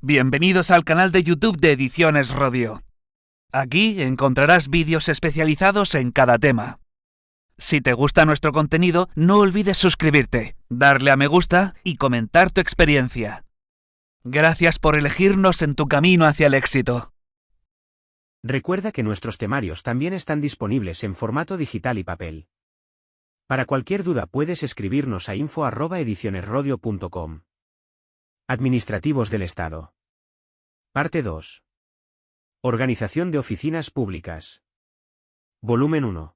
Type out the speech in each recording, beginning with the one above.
Bienvenidos al canal de YouTube de Ediciones Rodio. Aquí encontrarás vídeos especializados en cada tema. Si te gusta nuestro contenido, no olvides suscribirte, darle a me gusta y comentar tu experiencia. Gracias por elegirnos en tu camino hacia el éxito. Recuerda que nuestros temarios también están disponibles en formato digital y papel. Para cualquier duda puedes escribirnos a info@edicionesrodio.com. Administrativos del Estado. Parte 2. Organización de oficinas públicas. Volumen 1.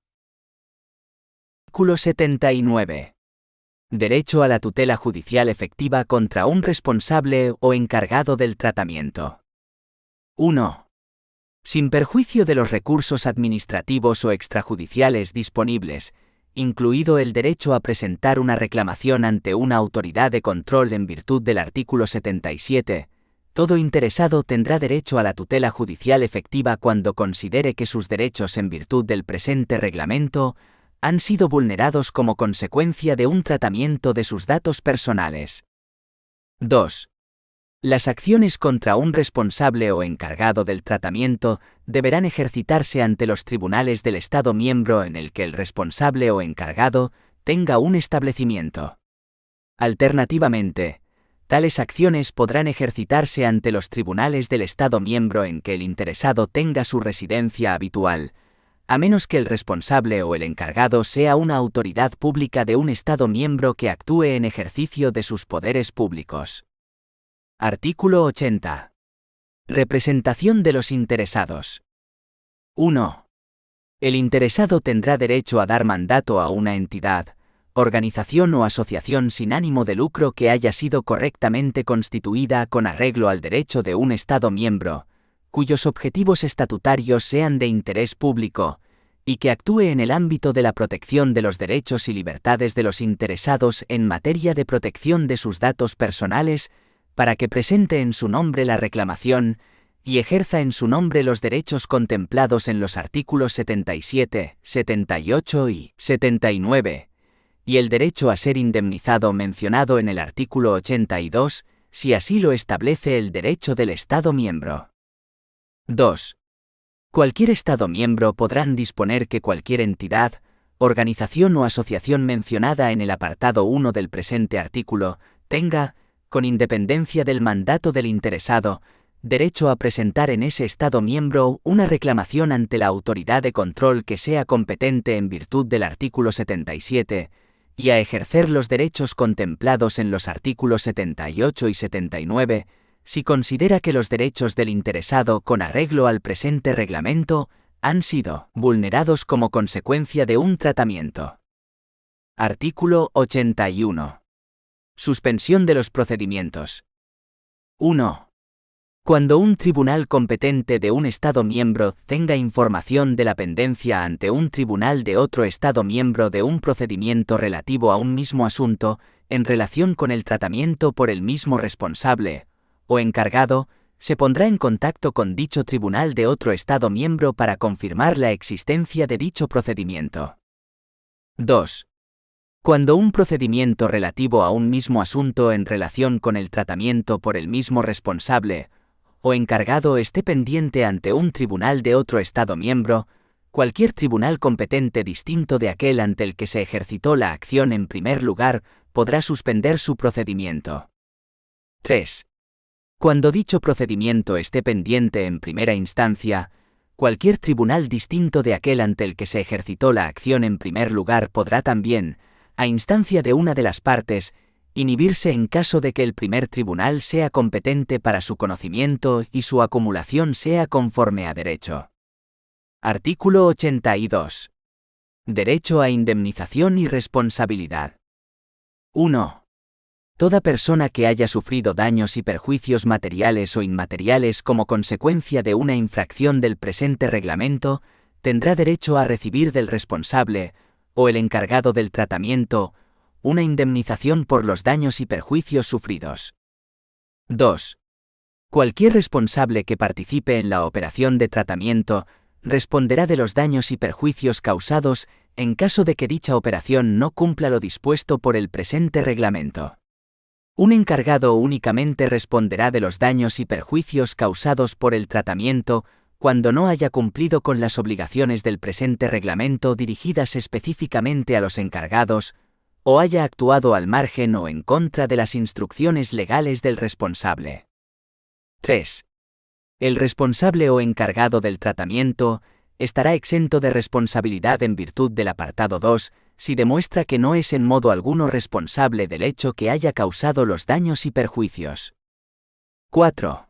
Artículo 79. Derecho a la tutela judicial efectiva contra un responsable o encargado del tratamiento. 1. Sin perjuicio de los recursos administrativos o extrajudiciales disponibles, incluido el derecho a presentar una reclamación ante una autoridad de control en virtud del artículo 77, todo interesado tendrá derecho a la tutela judicial efectiva cuando considere que sus derechos en virtud del presente reglamento han sido vulnerados como consecuencia de un tratamiento de sus datos personales. 2. Las acciones contra un responsable o encargado del tratamiento deberán ejercitarse ante los tribunales del Estado miembro en el que el responsable o encargado tenga un establecimiento. Alternativamente, tales acciones podrán ejercitarse ante los tribunales del Estado miembro en que el interesado tenga su residencia habitual, a menos que el responsable o el encargado sea una autoridad pública de un Estado miembro que actúe en ejercicio de sus poderes públicos. Artículo 80. Representación de los interesados. 1. El interesado tendrá derecho a dar mandato a una entidad, organización o asociación sin ánimo de lucro que haya sido correctamente constituida con arreglo al derecho de un Estado miembro, cuyos objetivos estatutarios sean de interés público, y que actúe en el ámbito de la protección de los derechos y libertades de los interesados en materia de protección de sus datos personales, para que presente en su nombre la reclamación y ejerza en su nombre los derechos contemplados en los artículos 77, 78 y 79, y el derecho a ser indemnizado mencionado en el artículo 82, si así lo establece el derecho del Estado miembro. 2. Cualquier Estado miembro podrán disponer que cualquier entidad, organización o asociación mencionada en el apartado 1 del presente artículo tenga, con independencia del mandato del interesado, derecho a presentar en ese Estado miembro una reclamación ante la autoridad de control que sea competente en virtud del artículo 77, y a ejercer los derechos contemplados en los artículos 78 y 79, si considera que los derechos del interesado con arreglo al presente reglamento han sido vulnerados como consecuencia de un tratamiento. Artículo 81. Suspensión de los procedimientos. 1. Cuando un tribunal competente de un Estado miembro tenga información de la pendencia ante un tribunal de otro Estado miembro de un procedimiento relativo a un mismo asunto, en relación con el tratamiento por el mismo responsable o encargado, se pondrá en contacto con dicho tribunal de otro Estado miembro para confirmar la existencia de dicho procedimiento. 2. Cuando un procedimiento relativo a un mismo asunto en relación con el tratamiento por el mismo responsable o encargado esté pendiente ante un tribunal de otro Estado miembro, cualquier tribunal competente distinto de aquel ante el que se ejercitó la acción en primer lugar podrá suspender su procedimiento. 3. Cuando dicho procedimiento esté pendiente en primera instancia, cualquier tribunal distinto de aquel ante el que se ejercitó la acción en primer lugar podrá también, a instancia de una de las partes, inhibirse en caso de que el primer tribunal sea competente para su conocimiento y su acumulación sea conforme a derecho. Artículo 82. Derecho a indemnización y responsabilidad. 1. Toda persona que haya sufrido daños y perjuicios materiales o inmateriales como consecuencia de una infracción del presente reglamento, tendrá derecho a recibir del responsable o el encargado del tratamiento una indemnización por los daños y perjuicios sufridos. 2. Cualquier responsable que participe en la operación de tratamiento responderá de los daños y perjuicios causados en caso de que dicha operación no cumpla lo dispuesto por el presente reglamento. Un encargado únicamente responderá de los daños y perjuicios causados por el tratamiento cuando no haya cumplido con las obligaciones del presente reglamento dirigidas específicamente a los encargados, o haya actuado al margen o en contra de las instrucciones legales del responsable. 3. El responsable o encargado del tratamiento estará exento de responsabilidad en virtud del apartado 2, si demuestra que no es en modo alguno responsable del hecho que haya causado los daños y perjuicios. 4.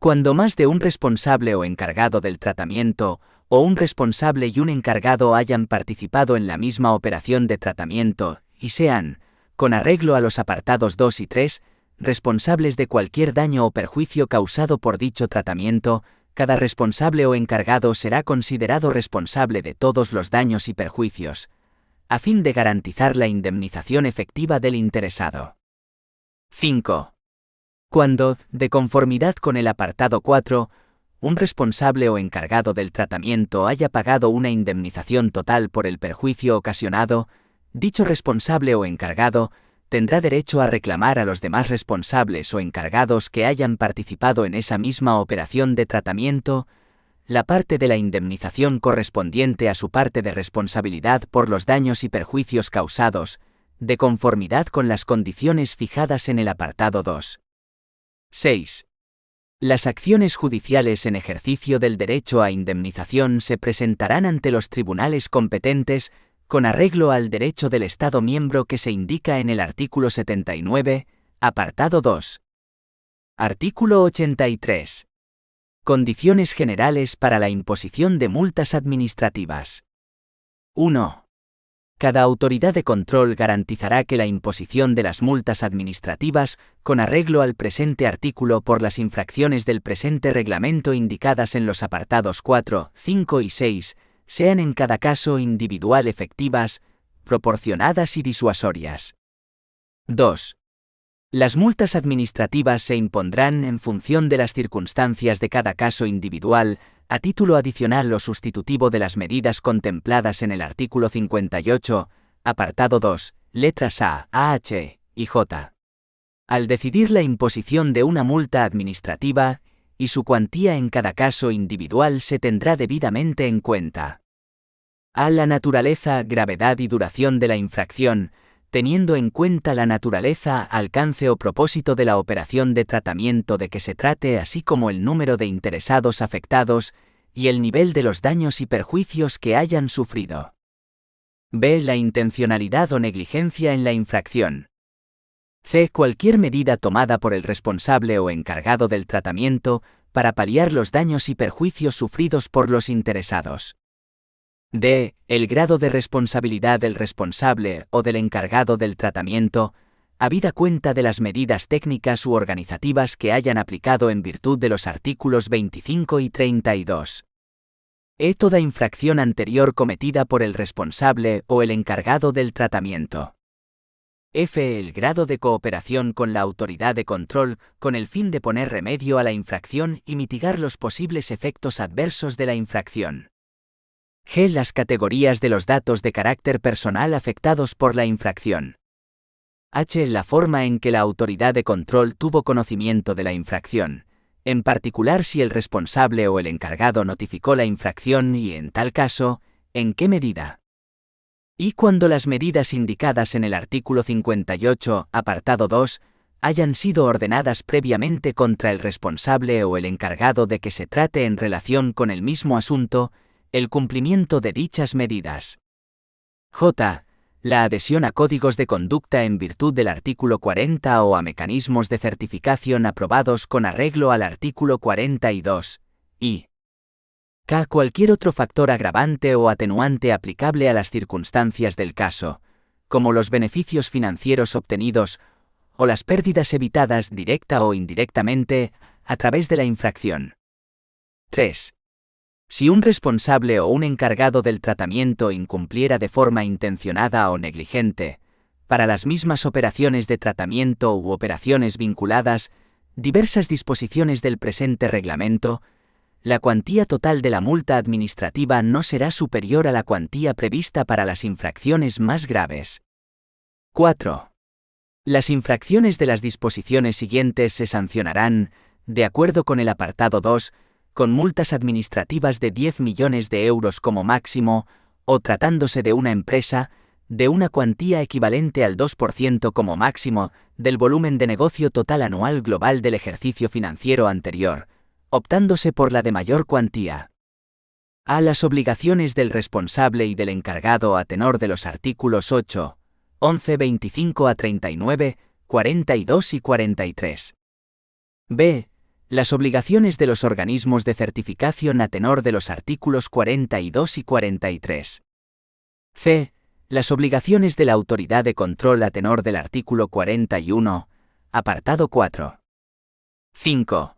Cuando más de un responsable o encargado del tratamiento, o un responsable y un encargado hayan participado en la misma operación de tratamiento, y sean, con arreglo a los apartados 2 y 3, responsables de cualquier daño o perjuicio causado por dicho tratamiento, cada responsable o encargado será considerado responsable de todos los daños y perjuicios, a fin de garantizar la indemnización efectiva del interesado. 5. Cuando, de conformidad con el apartado 4, un responsable o encargado del tratamiento haya pagado una indemnización total por el perjuicio ocasionado, dicho responsable o encargado tendrá derecho a reclamar a los demás responsables o encargados que hayan participado en esa misma operación de tratamiento la parte de la indemnización correspondiente a su parte de responsabilidad por los daños y perjuicios causados, de conformidad con las condiciones fijadas en el apartado 2. 6. Las acciones judiciales en ejercicio del derecho a indemnización se presentarán ante los tribunales competentes con arreglo al derecho del Estado miembro que se indica en el artículo 79, apartado 2. Artículo 83. Condiciones generales para la imposición de multas administrativas. 1. Cada autoridad de control garantizará que la imposición de las multas administrativas, con arreglo al presente artículo por las infracciones del presente reglamento indicadas en los apartados 4, 5 y 6, sean en cada caso individual efectivas, proporcionadas y disuasorias. 2. Las multas administrativas se impondrán en función de las circunstancias de cada caso individual, a título adicional o sustitutivo de las medidas contempladas en el artículo 58, apartado 2, letras A, H y J. Al decidir la imposición de una multa administrativa, y su cuantía en cada caso individual se tendrá debidamente en cuenta. A. La naturaleza, gravedad y duración de la infracción, teniendo en cuenta la naturaleza, alcance o propósito de la operación de tratamiento de que se trate, así como el número de interesados afectados y el nivel de los daños y perjuicios que hayan sufrido. B. La intencionalidad o negligencia en la infracción. C. Cualquier medida tomada por el responsable o encargado del tratamiento para paliar los daños y perjuicios sufridos por los interesados. D. El grado de responsabilidad del responsable o del encargado del tratamiento, habida cuenta de las medidas técnicas u organizativas que hayan aplicado en virtud de los artículos 25 y 32. E. Toda infracción anterior cometida por el responsable o el encargado del tratamiento. F. El grado de cooperación con la autoridad de control con el fin de poner remedio a la infracción y mitigar los posibles efectos adversos de la infracción. G. Las categorías de los datos de carácter personal afectados por la infracción. H. La forma en que la autoridad de control tuvo conocimiento de la infracción, en particular si el responsable o el encargado notificó la infracción y, en tal caso, en qué medida. Y cuando las medidas indicadas en el artículo 58, apartado 2, hayan sido ordenadas previamente contra el responsable o el encargado de que se trate en relación con el mismo asunto, el cumplimiento de dichas medidas. J. La adhesión a códigos de conducta en virtud del artículo 40 o a mecanismos de certificación aprobados con arreglo al artículo 42. Y K. Cualquier otro factor agravante o atenuante aplicable a las circunstancias del caso, como los beneficios financieros obtenidos o las pérdidas evitadas directa o indirectamente a través de la infracción. 3. Si un responsable o un encargado del tratamiento incumpliera de forma intencionada o negligente, para las mismas operaciones de tratamiento u operaciones vinculadas, diversas disposiciones del presente reglamento, la cuantía total de la multa administrativa no será superior a la cuantía prevista para las infracciones más graves. 4. Las infracciones de las disposiciones siguientes se sancionarán, de acuerdo con el apartado 2, con multas administrativas de 10 millones de euros como máximo, o tratándose de una empresa, de una cuantía equivalente al 2% como máximo del volumen de negocio total anual global del ejercicio financiero anterior, optándose por la de mayor cuantía. A las obligaciones del responsable y del encargado a tenor de los artículos 8, 11, 25 a 39, 42 y 43. B. Las obligaciones de los organismos de certificación a tenor de los artículos 42 y 43. C. Las obligaciones de la autoridad de control a tenor del artículo 41, apartado 4. 5.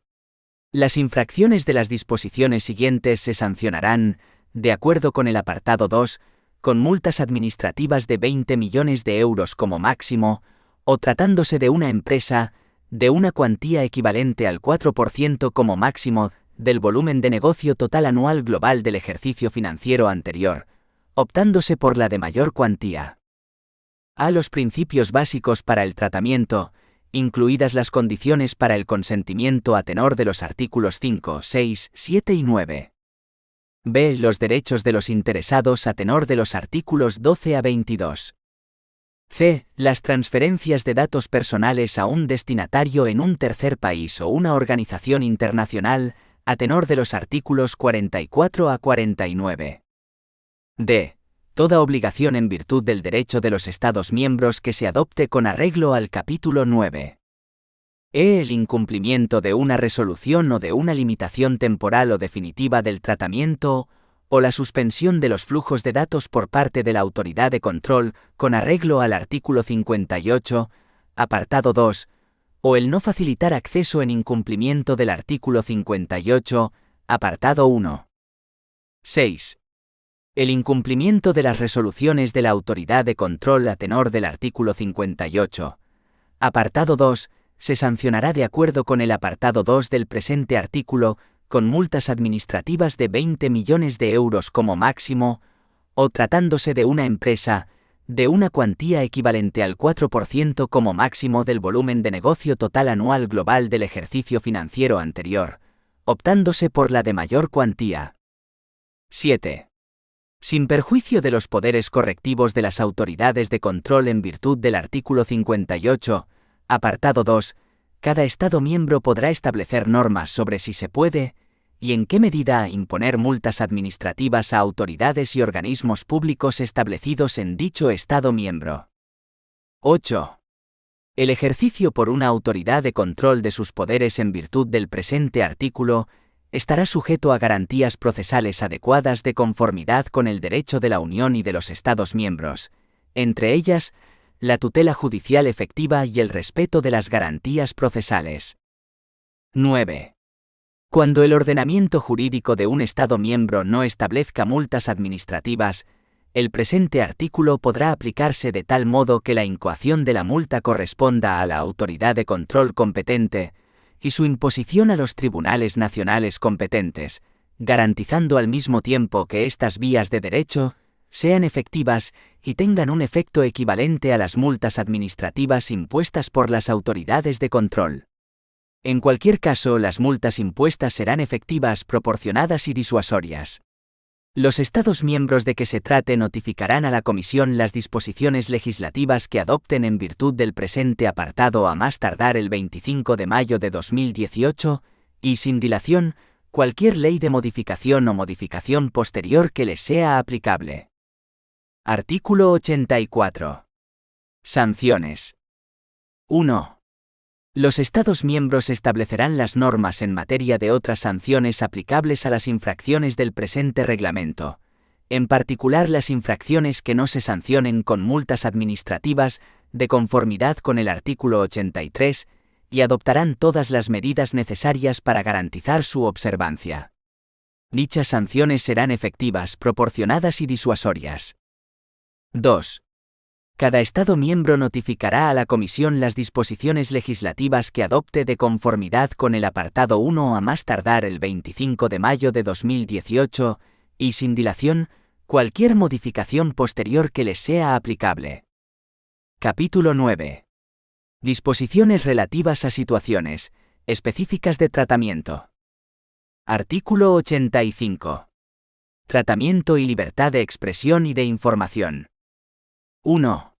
Las infracciones de las disposiciones siguientes se sancionarán, de acuerdo con el apartado 2, con multas administrativas de 20 millones de euros como máximo, o tratándose de una empresa, de una cuantía equivalente al 4% como máximo del volumen de negocio total anual global del ejercicio financiero anterior, optándose por la de mayor cuantía. A los principios básicos para el tratamiento, incluidas las condiciones para el consentimiento a tenor de los artículos 5, 6, 7 y 9. B. Los derechos de los interesados a tenor de los artículos 12 a 22. C. Las transferencias de datos personales a un destinatario en un tercer país o una organización internacional a tenor de los artículos 44 a 49. D. Toda obligación en virtud del derecho de los Estados miembros que se adopte con arreglo al capítulo 9. E. El incumplimiento de una resolución o de una limitación temporal o definitiva del tratamiento, o la suspensión de los flujos de datos por parte de la autoridad de control con arreglo al artículo 58, apartado 2, o el no facilitar acceso en incumplimiento del artículo 58, apartado 1. 6. El incumplimiento de las resoluciones de la autoridad de control a tenor del artículo 58, apartado 2, se sancionará de acuerdo con el apartado 2 del presente artículo, con multas administrativas de 20 millones de euros como máximo, o tratándose de una empresa, de una cuantía equivalente al 4% como máximo del volumen de negocio total anual global del ejercicio financiero anterior, optándose por la de mayor cuantía. 7. Sin perjuicio de los poderes correctivos de las autoridades de control en virtud del artículo 58, apartado 2, cada Estado miembro podrá establecer normas sobre si se puede, y en qué medida imponer multas administrativas a autoridades y organismos públicos establecidos en dicho Estado miembro. 8. El ejercicio por una autoridad de control de sus poderes en virtud del presente artículo estará sujeto a garantías procesales adecuadas de conformidad con el derecho de la Unión y de los Estados miembros, entre ellas, la tutela judicial efectiva y el respeto de las garantías procesales. 9. Cuando el ordenamiento jurídico de un Estado miembro no establezca multas administrativas, el presente artículo podrá aplicarse de tal modo que la incoación de la multa corresponda a la autoridad de control competente y su imposición a los tribunales nacionales competentes, garantizando al mismo tiempo que estas vías de derecho sean efectivas y tengan un efecto equivalente a las multas administrativas impuestas por las autoridades de control. En cualquier caso, las multas impuestas serán efectivas, proporcionadas y disuasorias. Los Estados miembros de que se trate notificarán a la Comisión las disposiciones legislativas que adopten en virtud del presente apartado a más tardar el 25 de mayo de 2018, y sin dilación, cualquier ley de modificación o modificación posterior que les sea aplicable. Artículo 84. Sanciones. 1. Los Estados miembros establecerán las normas en materia de otras sanciones aplicables a las infracciones del presente reglamento, en particular las infracciones que no se sancionen con multas administrativas de conformidad con el artículo 83, y adoptarán todas las medidas necesarias para garantizar su observancia. Dichas sanciones serán efectivas, proporcionadas y disuasorias. 2. Cada Estado miembro notificará a la Comisión las disposiciones legislativas que adopte de conformidad con el apartado 1 a más tardar el 25 de mayo de 2018, y sin dilación, cualquier modificación posterior que les sea aplicable. Capítulo 9. Disposiciones relativas a situaciones específicas de tratamiento. Artículo 85. Tratamiento y libertad de expresión y de información. 1.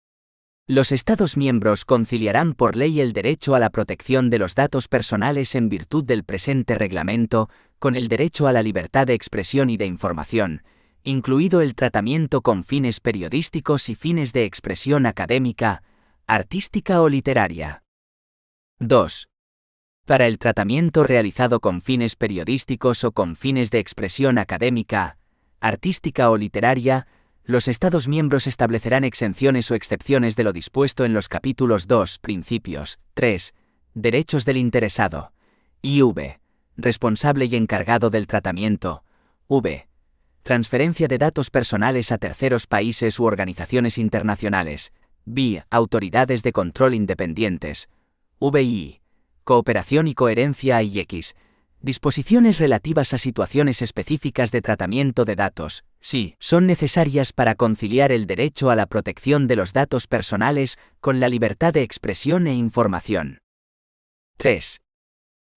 Los Estados miembros conciliarán por ley el derecho a la protección de los datos personales en virtud del presente reglamento con el derecho a la libertad de expresión y de información, incluido el tratamiento con fines periodísticos y fines de expresión académica, artística o literaria. 2. Para el tratamiento realizado con fines periodísticos o con fines de expresión académica, artística o literaria, los Estados miembros establecerán exenciones o excepciones de lo dispuesto en los capítulos 2, principios, 3, derechos del interesado, y v, responsable y encargado del tratamiento, v, transferencia de datos personales a terceros países u organizaciones internacionales, v, autoridades de control independientes, vi, cooperación y coherencia y x, disposiciones relativas a situaciones específicas de tratamiento de datos, si son necesarias para conciliar el derecho a la protección de los datos personales con la libertad de expresión e información. 3.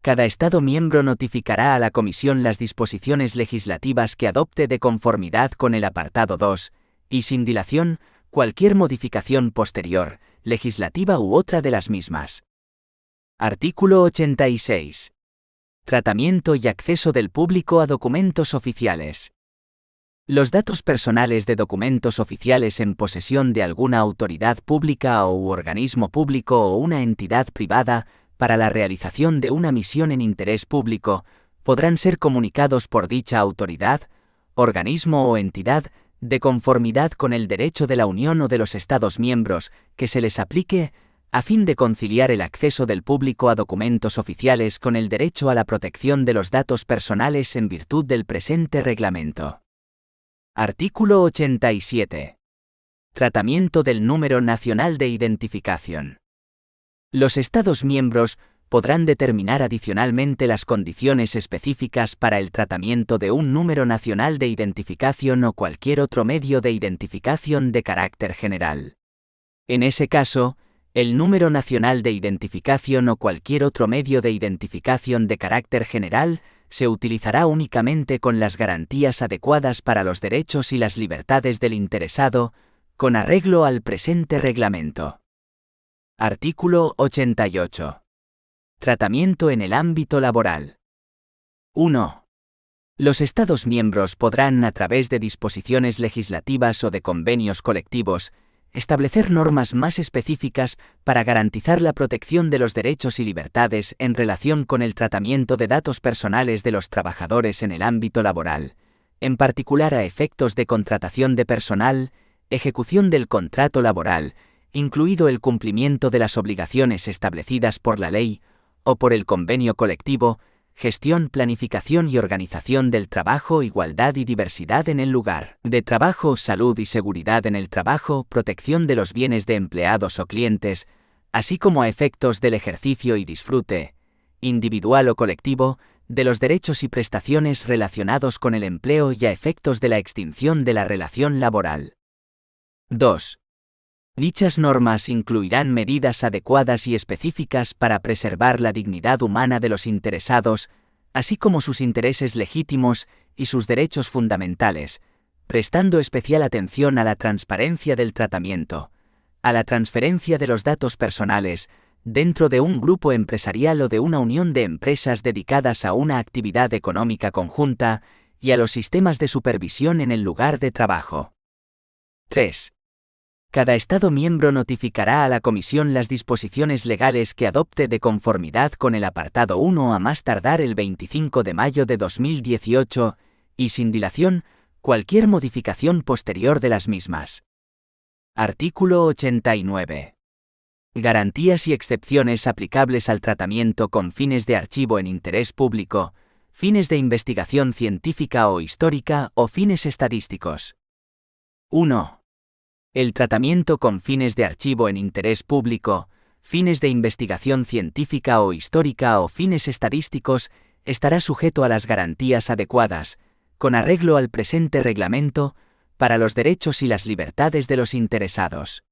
Cada Estado miembro notificará a la Comisión las disposiciones legislativas que adopte de conformidad con el apartado 2, y sin dilación, cualquier modificación posterior, legislativa u otra de las mismas. Artículo 86. Tratamiento y acceso del público a documentos oficiales. Los datos personales de documentos oficiales en posesión de alguna autoridad pública u organismo público o una entidad privada para la realización de una misión en interés público podrán ser comunicados por dicha autoridad, organismo o entidad de conformidad con el derecho de la Unión o de los Estados miembros que se les aplique a fin de conciliar el acceso del público a documentos oficiales con el derecho a la protección de los datos personales en virtud del presente reglamento. Artículo 87. Tratamiento del número nacional de identificación. Los Estados miembros podrán determinar adicionalmente las condiciones específicas para el tratamiento de un número nacional de identificación o cualquier otro medio de identificación de carácter general. En ese caso, el número nacional de identificación o cualquier otro medio de identificación de carácter general se utilizará únicamente con las garantías adecuadas para los derechos y las libertades del interesado, con arreglo al presente reglamento. Artículo 88. Tratamiento en el ámbito laboral. 1. Los Estados miembros podrán, a través de disposiciones legislativas o de convenios colectivos, establecer normas más específicas para garantizar la protección de los derechos y libertades en relación con el tratamiento de datos personales de los trabajadores en el ámbito laboral, en particular a efectos de contratación de personal, ejecución del contrato laboral, incluido el cumplimiento de las obligaciones establecidas por la ley o por el convenio colectivo, gestión, planificación y organización del trabajo, igualdad y diversidad en el lugar de trabajo, salud y seguridad en el trabajo, protección de los bienes de empleados o clientes, así como a efectos del ejercicio y disfrute, individual o colectivo, de los derechos y prestaciones relacionados con el empleo y a efectos de la extinción de la relación laboral. 2. Dichas normas incluirán medidas adecuadas y específicas para preservar la dignidad humana de los interesados, así como sus intereses legítimos y sus derechos fundamentales, prestando especial atención a la transparencia del tratamiento, a la transferencia de los datos personales, dentro de un grupo empresarial o de una unión de empresas dedicadas a una actividad económica conjunta, y a los sistemas de supervisión en el lugar de trabajo. 3. Cada Estado miembro notificará a la Comisión las disposiciones legales que adopte de conformidad con el apartado 1 a más tardar el 25 de mayo de 2018, y sin dilación, cualquier modificación posterior de las mismas. Artículo 89. Garantías y excepciones aplicables al tratamiento con fines de archivo en interés público, fines de investigación científica o histórica o fines estadísticos. 1. El tratamiento con fines de archivo en interés público, fines de investigación científica o histórica o fines estadísticos estará sujeto a las garantías adecuadas, con arreglo al presente reglamento, para los derechos y las libertades de los interesados.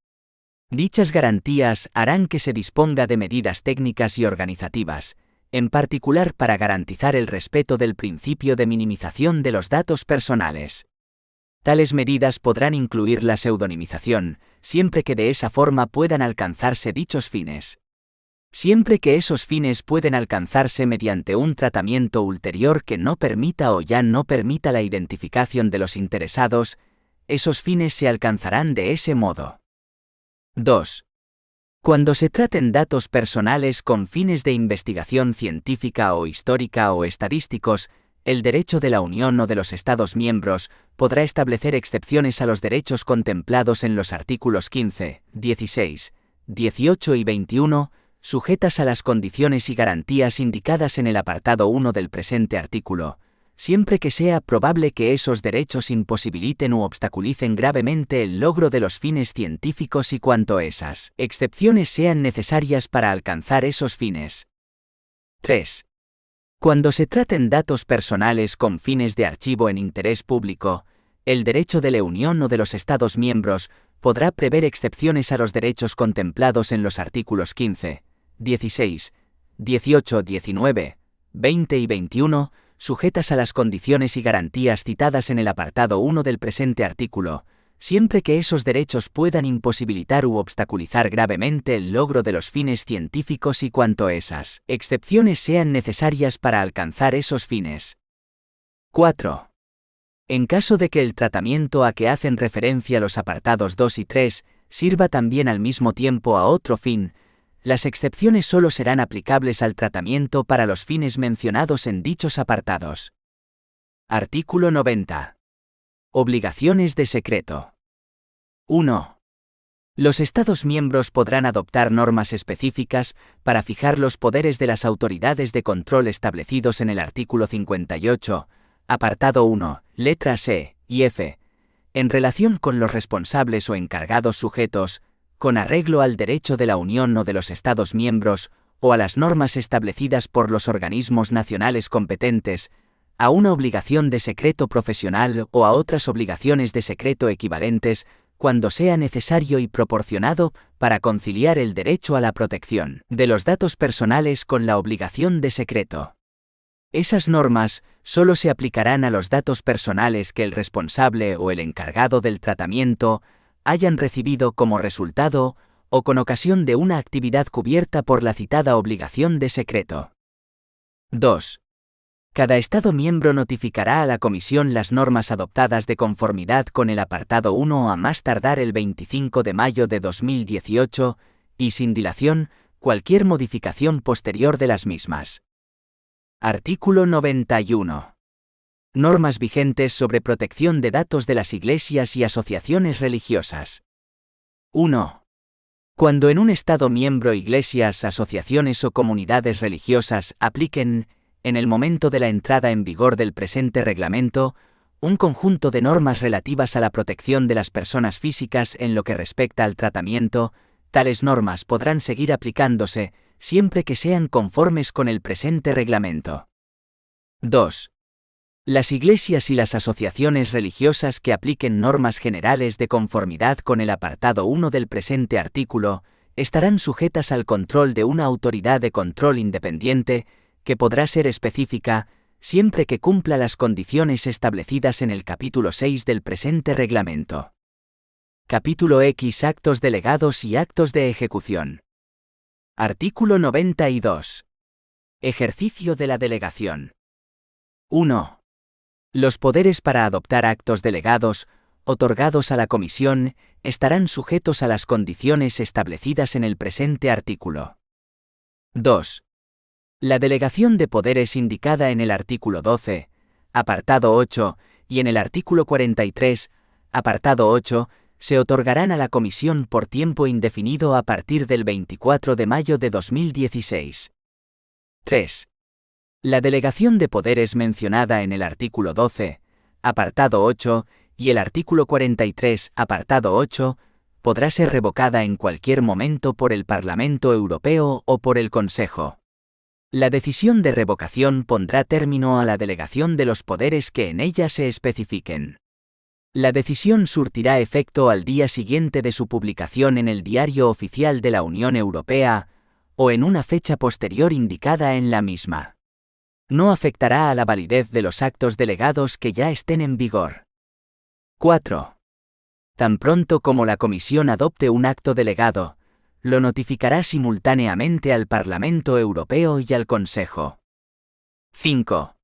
Dichas garantías harán que se disponga de medidas técnicas y organizativas, en particular para garantizar el respeto del principio de minimización de los datos personales. Tales medidas podrán incluir la pseudonimización, siempre que de esa forma puedan alcanzarse dichos fines. Siempre que esos fines pueden alcanzarse mediante un tratamiento ulterior que no permita o ya no permita la identificación de los interesados, esos fines se alcanzarán de ese modo. 2. Cuando se traten datos personales con fines de investigación científica o histórica o estadísticos, el derecho de la Unión o de los Estados miembros podrá establecer excepciones a los derechos contemplados en los artículos 15, 16, 18 y 21, sujetas a las condiciones y garantías indicadas en el apartado 1 del presente artículo, siempre que sea probable que esos derechos imposibiliten u obstaculicen gravemente el logro de los fines científicos y cuanto esas excepciones sean necesarias para alcanzar esos fines. 3. Cuando se traten datos personales con fines de archivo en interés público, el derecho de la Unión o de los Estados miembros podrá prever excepciones a los derechos contemplados en los artículos 15, 16, 18, 19, 20 y 21, sujetas a las condiciones y garantías citadas en el apartado 1 del presente artículo, siempre que esos derechos puedan imposibilitar u obstaculizar gravemente el logro de los fines científicos y cuanto esas excepciones sean necesarias para alcanzar esos fines. 4. En caso de que el tratamiento a que hacen referencia los apartados 2 y 3 sirva también al mismo tiempo a otro fin, las excepciones solo serán aplicables al tratamiento para los fines mencionados en dichos apartados. Artículo 90. Obligaciones de secreto. 1. Los Estados miembros podrán adoptar normas específicas para fijar los poderes de las autoridades de control establecidos en el artículo 58, apartado 1, letras E y F, en relación con los responsables o encargados sujetos, con arreglo al derecho de la Unión o de los Estados miembros, o a las normas establecidas por los organismos nacionales competentes, a una obligación de secreto profesional o a otras obligaciones de secreto equivalentes, cuando sea necesario y proporcionado para conciliar el derecho a la protección de los datos personales con la obligación de secreto. Esas normas solo se aplicarán a los datos personales que el responsable o el encargado del tratamiento hayan recibido como resultado o con ocasión de una actividad cubierta por la citada obligación de secreto. 2. Cada Estado miembro notificará a la Comisión las normas adoptadas de conformidad con el apartado 1 a más tardar el 25 de mayo de 2018, y sin dilación, cualquier modificación posterior de las mismas. Artículo 91. Normas vigentes sobre protección de datos de las iglesias y asociaciones religiosas. 1. Cuando en un Estado miembro iglesias, asociaciones o comunidades religiosas apliquen, en el momento de la entrada en vigor del presente reglamento, un conjunto de normas relativas a la protección de las personas físicas en lo que respecta al tratamiento, tales normas podrán seguir aplicándose, siempre que sean conformes con el presente reglamento. 2. Las iglesias y las asociaciones religiosas que apliquen normas generales de conformidad con el apartado 1 del presente artículo, estarán sujetas al control de una autoridad de control independiente, que podrá ser específica, siempre que cumpla las condiciones establecidas en el capítulo 6 del presente reglamento. Capítulo X. Actos delegados y actos de ejecución. Artículo 92. Ejercicio de la delegación. 1. Los poderes para adoptar actos delegados, otorgados a la Comisión, estarán sujetos a las condiciones establecidas en el presente artículo. 2. La delegación de poderes indicada en el artículo 12, apartado 8, y en el artículo 43, apartado 8, se otorgarán a la Comisión por tiempo indefinido a partir del 24 de mayo de 2016. 3. La delegación de poderes mencionada en el artículo 12, apartado 8, y el artículo 43, apartado 8, podrá ser revocada en cualquier momento por el Parlamento Europeo o por el Consejo. La decisión de revocación pondrá término a la delegación de los poderes que en ella se especifiquen. La decisión surtirá efecto al día siguiente de su publicación en el Diario Oficial de la Unión Europea, o en una fecha posterior indicada en la misma. No afectará a la validez de los actos delegados que ya estén en vigor. 4. Tan pronto como la Comisión adopte un acto delegado, lo notificará simultáneamente al Parlamento Europeo y al Consejo. 5.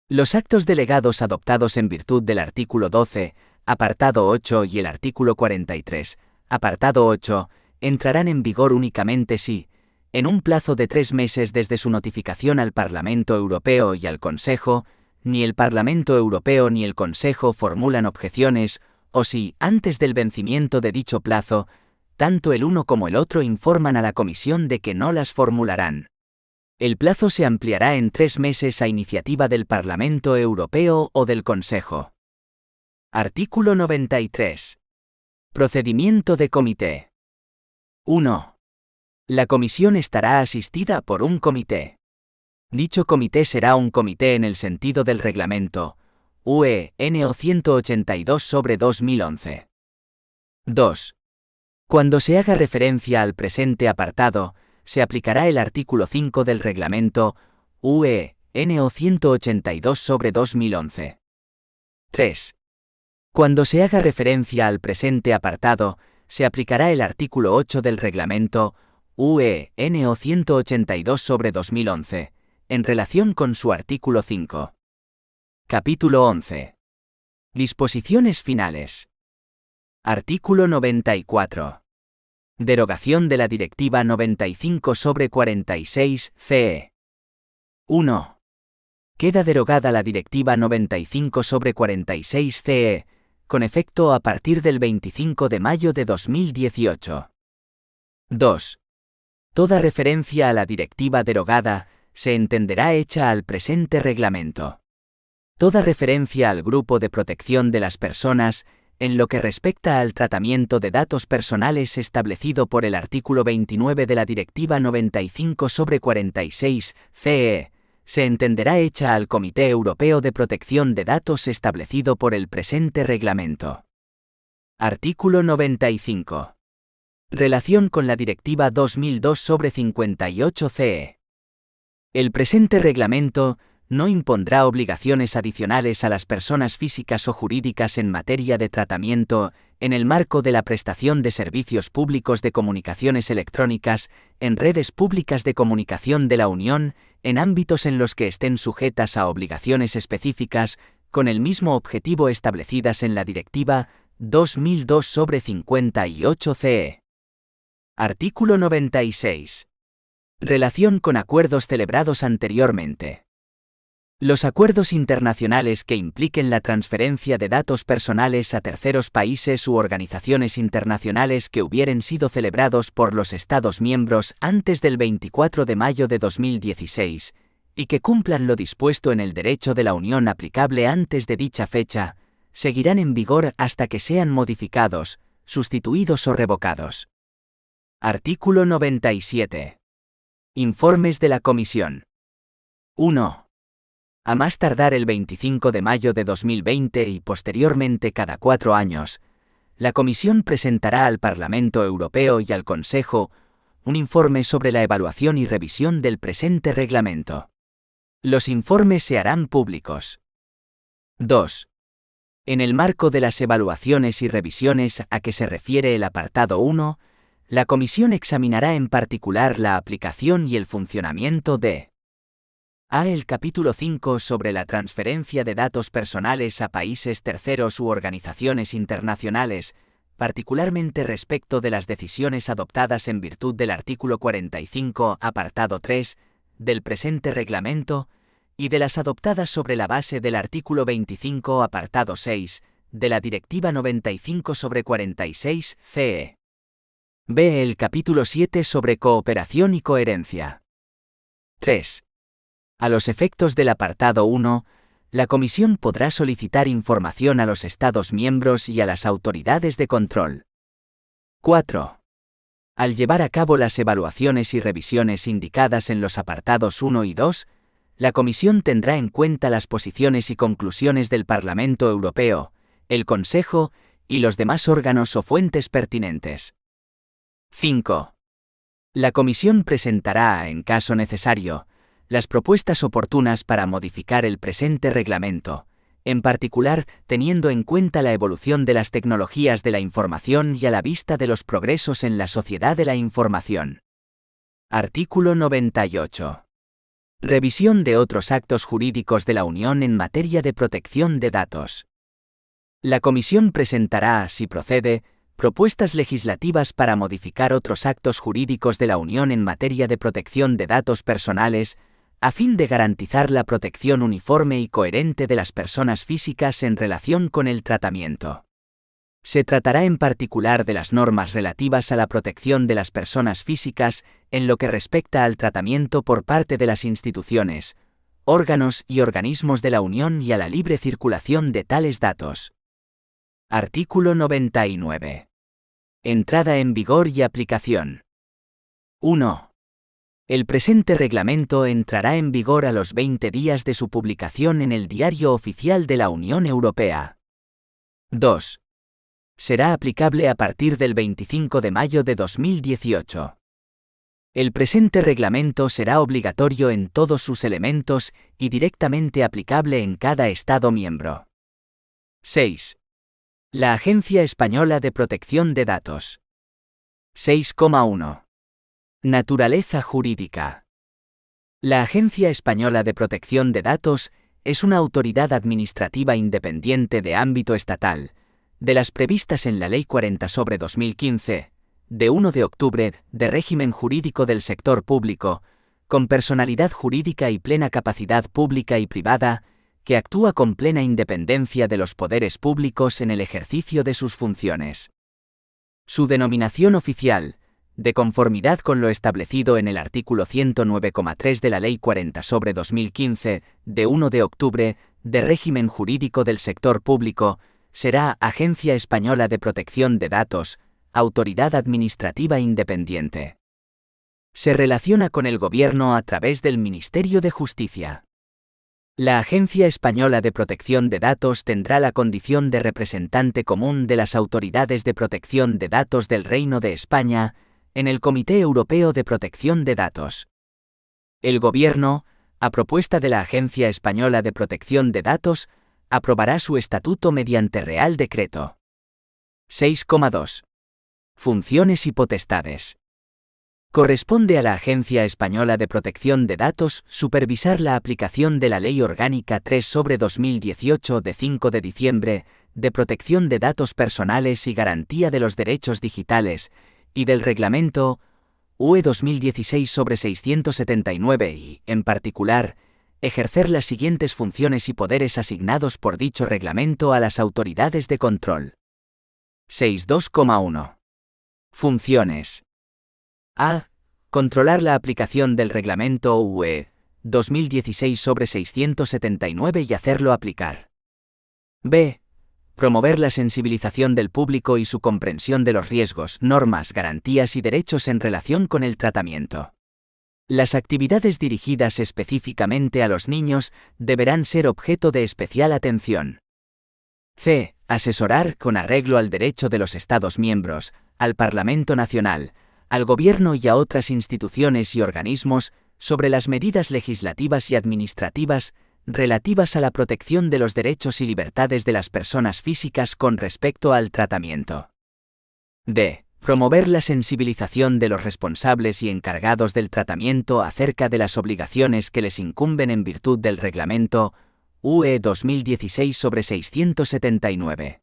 Los actos delegados adoptados en virtud del artículo 12, apartado 8 y el artículo 43, apartado 8, entrarán en vigor únicamente si, en un plazo de 3 meses desde su notificación al Parlamento Europeo y al Consejo, ni el Parlamento Europeo ni el Consejo formulan objeciones, o si, antes del vencimiento de dicho plazo, tanto el uno como el otro informan a la Comisión de que no las formularán. El plazo se ampliará en 3 meses a iniciativa del Parlamento Europeo o del Consejo. Artículo 93. Procedimiento de comité. 1. La Comisión estará asistida por un comité. Dicho comité será un comité en el sentido del Reglamento UE NO 182/2011. 2. Cuando se haga referencia al presente apartado, se aplicará el artículo 5 del Reglamento UE NO 182/2011. 3. Cuando se haga referencia al presente apartado, se aplicará el artículo 8 del Reglamento UE NO 182/2011, en relación con su artículo 5. Capítulo 11. Disposiciones finales. Artículo 94. Derogación de la Directiva 95/46/CE. 1. Queda derogada la Directiva 95/46/CE, con efecto a partir del 25 de mayo de 2018. 2. Toda referencia a la directiva derogada se entenderá hecha al presente reglamento. Toda referencia al grupo de protección de las personas, en lo que respecta al tratamiento de datos personales establecido por el artículo 29 de la Directiva 95/46/CE, se entenderá hecha al Comité Europeo de Protección de Datos establecido por el presente reglamento. Artículo 95. Relación con la Directiva 2002/58/CE. El presente reglamento no impondrá obligaciones adicionales a las personas físicas o jurídicas en materia de tratamiento, en el marco de la prestación de servicios públicos de comunicaciones electrónicas, en redes públicas de comunicación de la Unión, en ámbitos en los que estén sujetas a obligaciones específicas, con el mismo objetivo establecidas en la Directiva 2002/58/CE. Artículo 96. Relación con acuerdos celebrados anteriormente. Los acuerdos internacionales que impliquen la transferencia de datos personales a terceros países u organizaciones internacionales que hubieren sido celebrados por los Estados miembros antes del 24 de mayo de 2016, y que cumplan lo dispuesto en el derecho de la Unión aplicable antes de dicha fecha, seguirán en vigor hasta que sean modificados, sustituidos o revocados. Artículo 97. Informes de la Comisión. 1. A más tardar el 25 de mayo de 2020 y posteriormente cada 4 años, la Comisión presentará al Parlamento Europeo y al Consejo un informe sobre la evaluación y revisión del presente reglamento. Los informes se harán públicos. 2. En el marco de las evaluaciones y revisiones a que se refiere el apartado 1, la Comisión examinará en particular la aplicación y el funcionamiento de el capítulo 5 sobre la transferencia de datos personales a países terceros u organizaciones internacionales, particularmente respecto de las decisiones adoptadas en virtud del artículo 45, apartado 3, del presente reglamento, y de las adoptadas sobre la base del artículo 25, apartado 6, de la Directiva 95/46/CE. B. El capítulo 7 sobre cooperación y coherencia. 3. A los efectos del apartado 1, la Comisión podrá solicitar información a los Estados miembros y a las autoridades de control. 4. Al llevar a cabo las evaluaciones y revisiones indicadas en los apartados 1 y 2, la Comisión tendrá en cuenta las posiciones y conclusiones del Parlamento Europeo, el Consejo y los demás órganos o fuentes pertinentes. 5. La Comisión presentará, en caso necesario, las propuestas oportunas para modificar el presente reglamento, en particular teniendo en cuenta la evolución de las tecnologías de la información y a la vista de los progresos en la sociedad de la información. Artículo 98. Revisión de otros actos jurídicos de la Unión en materia de protección de datos. La Comisión presentará, si procede, propuestas legislativas para modificar otros actos jurídicos de la Unión en materia de protección de datos personales, a fin de garantizar la protección uniforme y coherente de las personas físicas en relación con el tratamiento. Se tratará en particular de las normas relativas a la protección de las personas físicas en lo que respecta al tratamiento por parte de las instituciones, órganos y organismos de la Unión y a la libre circulación de tales datos. Artículo 99. Entrada en vigor y aplicación. 1. El presente reglamento entrará en vigor a los 20 días de su publicación en el Diario Oficial de la Unión Europea. 2. Será aplicable a partir del 25 de mayo de 2018. El presente reglamento será obligatorio en todos sus elementos y directamente aplicable en cada Estado miembro. 6. La Agencia Española de Protección de Datos. 6,1. Naturaleza jurídica. La Agencia Española de Protección de Datos es una autoridad administrativa independiente de ámbito estatal, de las previstas en la Ley 40/2015, de 1 de octubre, de régimen jurídico del sector público, con personalidad jurídica y plena capacidad pública y privada, que actúa con plena independencia de los poderes públicos en el ejercicio de sus funciones. Su denominación oficial, de conformidad con lo establecido en el artículo 109,3 de la Ley 40/2015, de 1 de octubre, de régimen jurídico del sector público, será Agencia Española de Protección de Datos, autoridad administrativa independiente. Se relaciona con el Gobierno a través del Ministerio de Justicia. La Agencia Española de Protección de Datos tendrá la condición de representante común de las autoridades de protección de datos del Reino de España, en el Comité Europeo de Protección de Datos. El Gobierno, a propuesta de la Agencia Española de Protección de Datos, aprobará su estatuto mediante Real Decreto. 6,2. Funciones y potestades. Corresponde a la Agencia Española de Protección de Datos supervisar la aplicación de la Ley Orgánica 3/2018 de 5 de diciembre, de protección de datos personales y garantía de los derechos digitales, y del Reglamento UE 2016/679 y, en particular, ejercer las siguientes funciones y poderes asignados por dicho reglamento a las autoridades de control. 6.2,1. Funciones. A. Controlar la aplicación del Reglamento UE 2016/679 y hacerlo aplicar. B. Promover la sensibilización del público y su comprensión de los riesgos, normas, garantías y derechos en relación con el tratamiento. Las actividades dirigidas específicamente a los niños deberán ser objeto de especial atención. C. Asesorar, con arreglo al derecho de los Estados miembros, al Parlamento Nacional, al Gobierno y a otras instituciones y organismos, sobre las medidas legislativas y administrativas relativas a la protección de los derechos y libertades de las personas físicas con respecto al tratamiento. D. Promover la sensibilización de los responsables y encargados del tratamiento acerca de las obligaciones que les incumben en virtud del Reglamento UE 2016/679.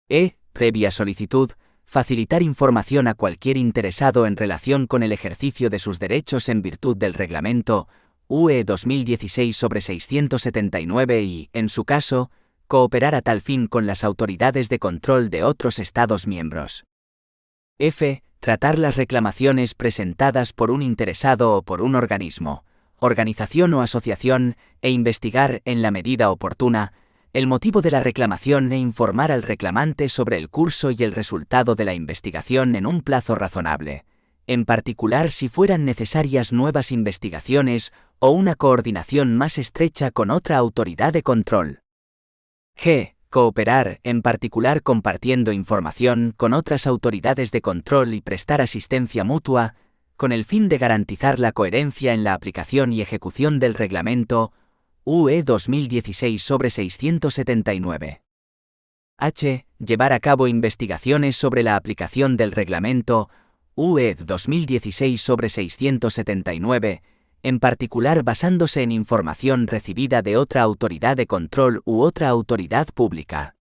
E. Previa solicitud, facilitar información a cualquier interesado en relación con el ejercicio de sus derechos en virtud del Reglamento UE 2016/679 y, en su caso, cooperar a tal fin con las autoridades de control de otros Estados miembros. F. Tratar las reclamaciones presentadas por un interesado o por un organismo, organización o asociación e investigar, en la medida oportuna, el motivo de la reclamación e informar al reclamante sobre el curso y el resultado de la investigación en un plazo razonable, en particular si fueran necesarias nuevas investigaciones o una coordinación más estrecha con otra autoridad de control. G. Cooperar, en particular compartiendo información con otras autoridades de control y prestar asistencia mutua, con el fin de garantizar la coherencia en la aplicación y ejecución del Reglamento UE 2016/679. H. Llevar a cabo investigaciones sobre la aplicación del Reglamento UE 2016/679, en particular basándose en información recibida de otra autoridad de control u otra autoridad pública.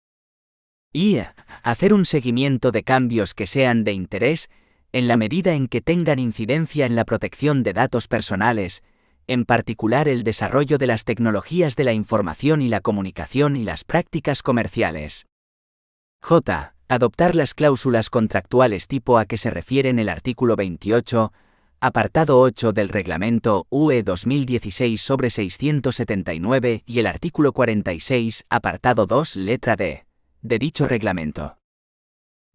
Y hacer un seguimiento de cambios que sean de interés, en la medida en que tengan incidencia en la protección de datos personales, en particular el desarrollo de las tecnologías de la información y la comunicación y las prácticas comerciales. J. Adoptar las cláusulas contractuales tipo a que se refieren el artículo 28, apartado 8 del Reglamento UE 2016/679 y el artículo 46, apartado 2, letra D, de dicho reglamento.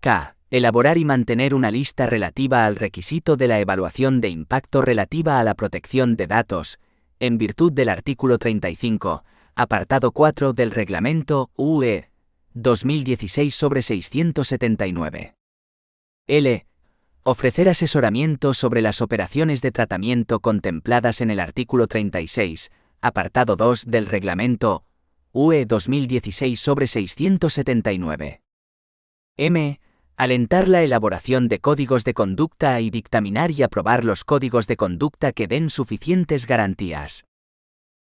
K. Elaborar y mantener una lista relativa al requisito de la evaluación de impacto relativa a la protección de datos, en virtud del artículo 35, apartado 4 del Reglamento UE 2016/679. L. Ofrecer asesoramiento sobre las operaciones de tratamiento contempladas en el artículo 36, apartado 2 del Reglamento UE 2016/679. M. Alentar la elaboración de códigos de conducta y dictaminar y aprobar los códigos de conducta que den suficientes garantías.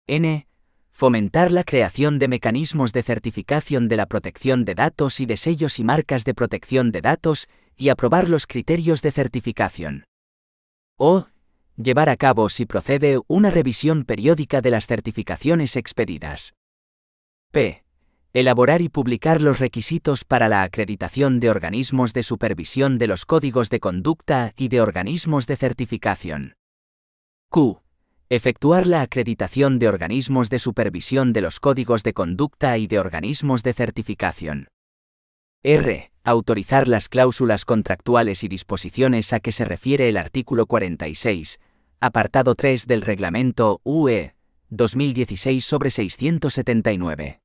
N. Fomentar la creación de mecanismos de certificación de la protección de datos y de sellos y marcas de protección de datos y aprobar los criterios de certificación. O. Llevar a cabo, si procede, una revisión periódica de las certificaciones expedidas. P. Elaborar y publicar los requisitos para la acreditación de organismos de supervisión de los códigos de conducta y de organismos de certificación. Q. Efectuar la acreditación de organismos de supervisión de los códigos de conducta y de organismos de certificación. R. Autorizar las cláusulas contractuales y disposiciones a que se refiere el artículo 46, apartado 3 del Reglamento UE 2016/679.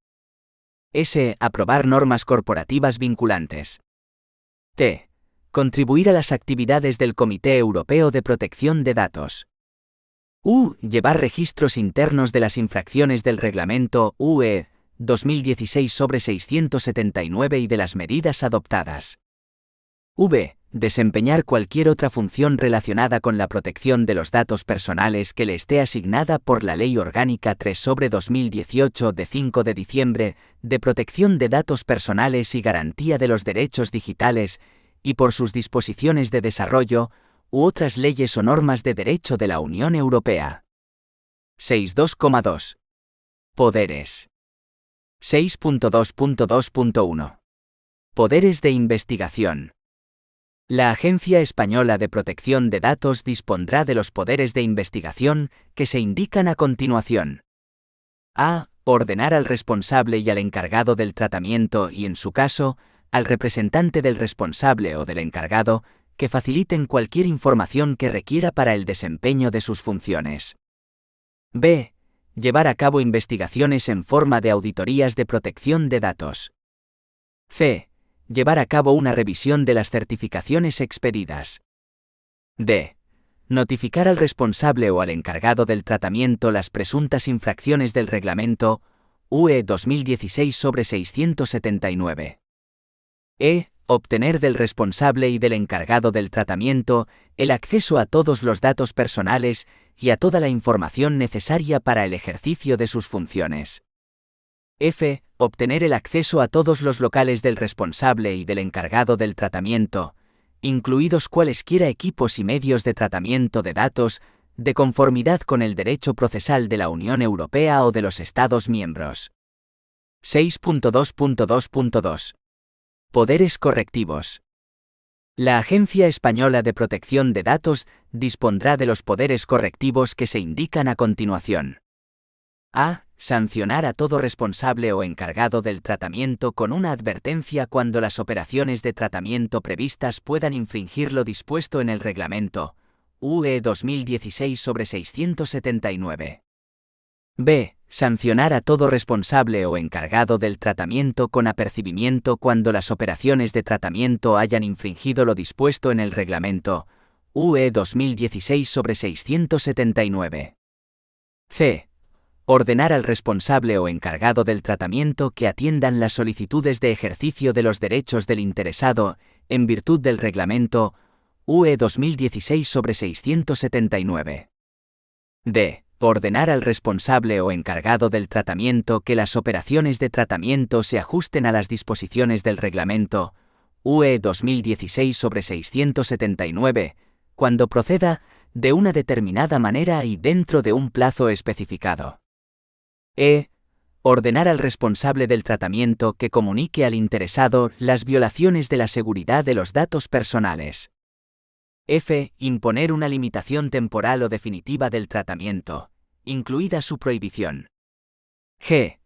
S. Aprobar normas corporativas vinculantes. T. Contribuir a las actividades del Comité Europeo de Protección de Datos. U. Llevar registros internos de las infracciones del Reglamento UE 2016/679 y de las medidas adoptadas. V. Desempeñar cualquier otra función relacionada con la protección de los datos personales que le esté asignada por la Ley Orgánica 3/2018 de 5 de diciembre de protección de datos personales y garantía de los derechos digitales y por sus disposiciones de desarrollo u otras leyes o normas de derecho de la Unión Europea. 6.2.2. Poderes. 6.2.2.1. Poderes de investigación. La Agencia Española de Protección de Datos dispondrá de los poderes de investigación que se indican a continuación. A. Ordenar al responsable y al encargado del tratamiento y, en su caso, al representante del responsable o del encargado, que faciliten cualquier información que requiera para el desempeño de sus funciones. B. Llevar a cabo investigaciones en forma de auditorías de protección de datos. C. Llevar a cabo una revisión de las certificaciones expedidas. D. Notificar al responsable o al encargado del tratamiento las presuntas infracciones del Reglamento UE 2016/679. E. Obtener del responsable y del encargado del tratamiento el acceso a todos los datos personales y a toda la información necesaria para el ejercicio de sus funciones. F. Obtener el acceso a todos los locales del responsable y del encargado del tratamiento, incluidos cualesquiera equipos y medios de tratamiento de datos, de conformidad con el derecho procesal de la Unión Europea o de los Estados miembros. 6.2.2.2. Poderes correctivos. La Agencia Española de Protección de Datos dispondrá de los poderes correctivos que se indican a continuación. A. Sancionar a todo responsable o encargado del tratamiento con una advertencia cuando las operaciones de tratamiento previstas puedan infringir lo dispuesto en el Reglamento UE 2016/679. B. Sancionar a todo responsable o encargado del tratamiento con apercibimiento cuando las operaciones de tratamiento hayan infringido lo dispuesto en el reglamento UE 2016/679. C. Ordenar al responsable o encargado del tratamiento que atiendan las solicitudes de ejercicio de los derechos del interesado en virtud del reglamento UE 2016/679. D. Ordenar al responsable o encargado del tratamiento que las operaciones de tratamiento se ajusten a las disposiciones del reglamento UE 2016/679, cuando proceda, de una determinada manera y dentro de un plazo especificado. E. Ordenar al responsable del tratamiento que comunique al interesado las violaciones de la seguridad de los datos personales. F. Imponer una limitación temporal o definitiva del tratamiento, incluida su prohibición. G.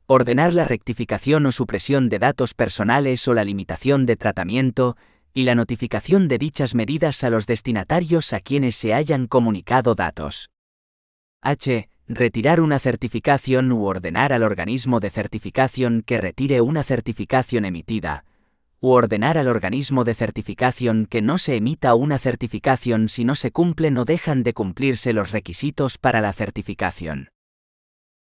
Ordenar la rectificación o supresión de datos personales o la limitación de tratamiento y la notificación de dichas medidas a los destinatarios a quienes se hayan comunicado datos. H. Retirar una certificación u ordenar al organismo de certificación que retire una certificación emitida, u ordenar al organismo de certificación que no se emita una certificación si no se cumplen o dejan de cumplirse los requisitos para la certificación.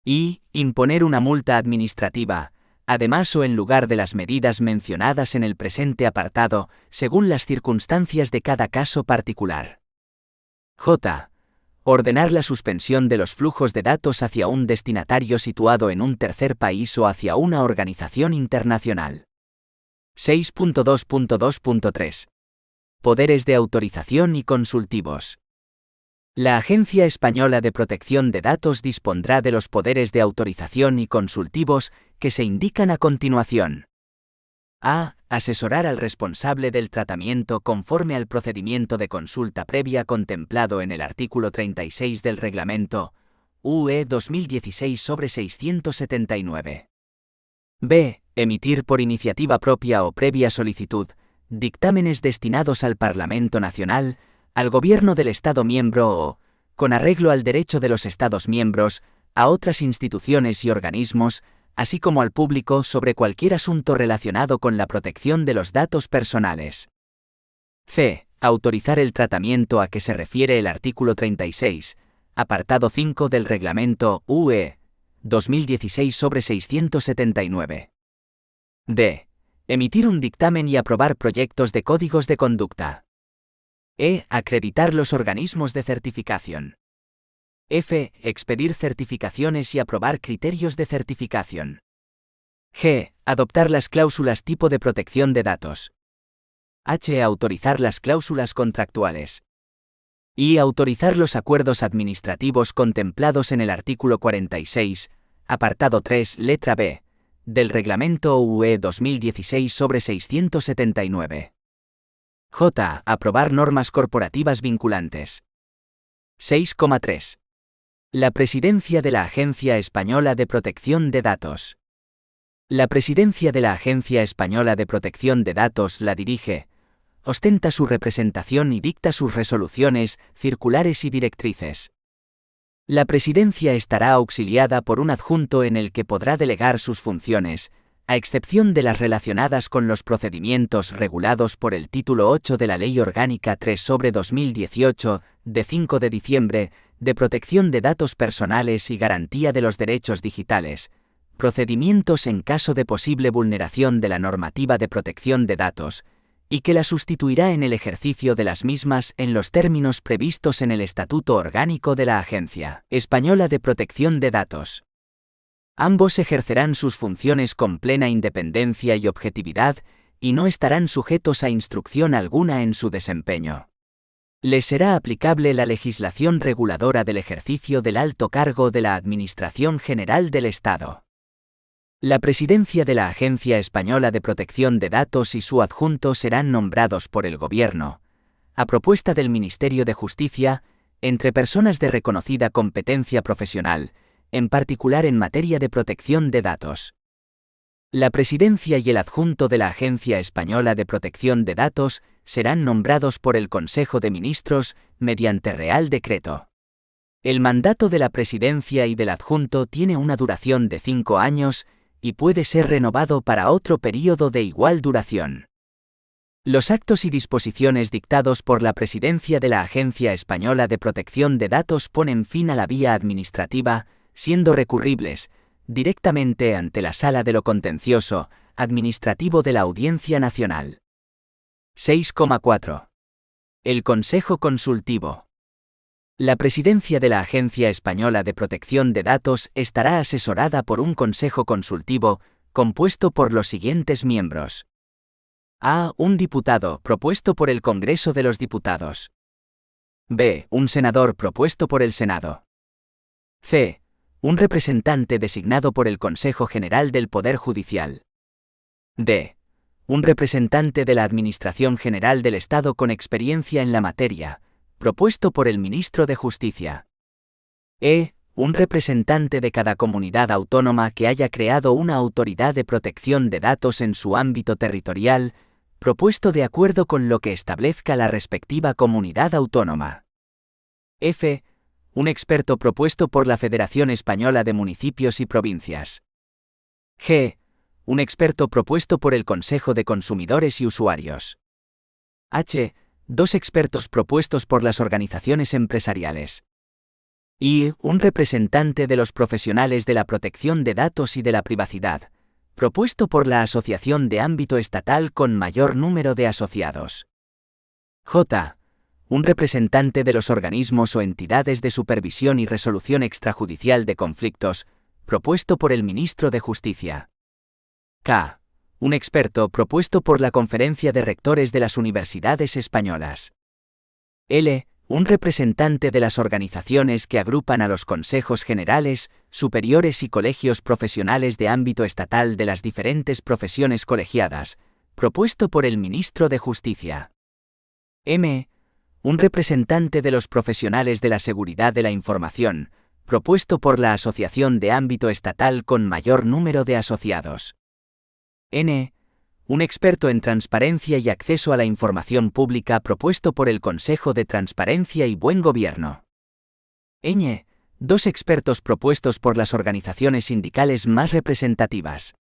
Y imponer una multa administrativa, además o en lugar de las medidas mencionadas en el presente apartado, según las circunstancias de cada caso particular. J. Ordenar la suspensión de los flujos de datos hacia un destinatario situado en un tercer país o hacia una organización internacional. 6.2.2.3. Poderes de autorización y consultivos. La Agencia Española de Protección de Datos dispondrá de los poderes de autorización y consultivos que se indican a continuación. A. Asesorar al responsable del tratamiento conforme al procedimiento de consulta previa contemplado en el artículo 36 del reglamento UE 2016/679. B. Emitir por iniciativa propia o previa solicitud dictámenes destinados al Parlamento Nacional, al Gobierno del Estado miembro o, con arreglo al derecho de los Estados miembros, a otras instituciones y organismos, así como al público sobre cualquier asunto relacionado con la protección de los datos personales. C. Autorizar el tratamiento a que se refiere el artículo 36, apartado 5 del reglamento UE 2016/679. D. Emitir un dictamen y aprobar proyectos de códigos de conducta. E. Acreditar los organismos de certificación. F. Expedir certificaciones y aprobar criterios de certificación. G. Adoptar las cláusulas tipo de protección de datos. H. Autorizar las cláusulas contractuales. Y autorizar los acuerdos administrativos contemplados en el artículo 46, apartado 3, letra B, del reglamento UE 2016/679. J. Aprobar normas corporativas vinculantes. 6,3. La Presidencia de la Agencia Española de Protección de Datos. La Presidencia de la Agencia Española de Protección de Datos la dirige, ostenta su representación y dicta sus resoluciones, circulares y directrices. La Presidencia estará auxiliada por un adjunto en el que podrá delegar sus funciones, a excepción de las relacionadas con los procedimientos regulados por el título 8 de la Ley Orgánica 3/2018, de 5 de diciembre, de protección de datos personales y garantía de los derechos digitales, procedimientos en caso de posible vulneración de la normativa de protección de datos, y que la sustituirá en el ejercicio de las mismas en los términos previstos en el Estatuto Orgánico de la Agencia Española de Protección de Datos. Ambos ejercerán sus funciones con plena independencia y objetividad, y no estarán sujetos a instrucción alguna en su desempeño. Les será aplicable la legislación reguladora del ejercicio del alto cargo de la Administración General del Estado. La presidencia de la Agencia Española de Protección de Datos y su adjunto serán nombrados por el Gobierno, a propuesta del Ministerio de Justicia, entre personas de reconocida competencia profesional, en particular en materia de protección de datos. La presidencia y el adjunto de la Agencia Española de Protección de Datos serán nombrados por el Consejo de Ministros mediante Real Decreto. El mandato de la presidencia y del adjunto tiene una duración de 5 años y puede ser renovado para otro período de igual duración. Los actos y disposiciones dictados por la presidencia de la Agencia Española de Protección de Datos ponen fin a la vía administrativa, siendo recurribles directamente ante la Sala de lo Contencioso Administrativo de la Audiencia Nacional. 6,4. El Consejo Consultivo. La presidencia de la Agencia Española de Protección de Datos estará asesorada por un consejo consultivo, compuesto por los siguientes miembros. A. Un diputado, propuesto por el Congreso de los Diputados. B. Un senador propuesto por el Senado. C. Un representante designado por el Consejo General del Poder Judicial. D. Un representante de la Administración General del Estado con experiencia en la materia, propuesto por el Ministro de Justicia. E. Un representante de cada comunidad autónoma que haya creado una autoridad de protección de datos en su ámbito territorial, propuesto de acuerdo con lo que establezca la respectiva comunidad autónoma. F. Un experto propuesto por la Federación Española de Municipios y Provincias. G. Un experto propuesto por el Consejo de Consumidores y Usuarios. H. 2 expertos propuestos por las organizaciones empresariales. Y un representante de los profesionales de la protección de datos y de la privacidad, propuesto por la asociación de ámbito estatal con mayor número de asociados. J. Un representante de los organismos o entidades de supervisión y resolución extrajudicial de conflictos, propuesto por el Ministro de Justicia. K. Un experto propuesto por la Conferencia de Rectores de las Universidades Españolas. L. Un representante de las organizaciones que agrupan a los consejos generales, superiores y colegios profesionales de ámbito estatal de las diferentes profesiones colegiadas, propuesto por el Ministro de Justicia. M. Un representante de los profesionales de la seguridad de la información, propuesto por la asociación de ámbito estatal con mayor número de asociados. N. Un experto en transparencia y acceso a la información pública propuesto por el Consejo de Transparencia y Buen Gobierno. Ñ. 2 expertos propuestos por las organizaciones sindicales más representativas.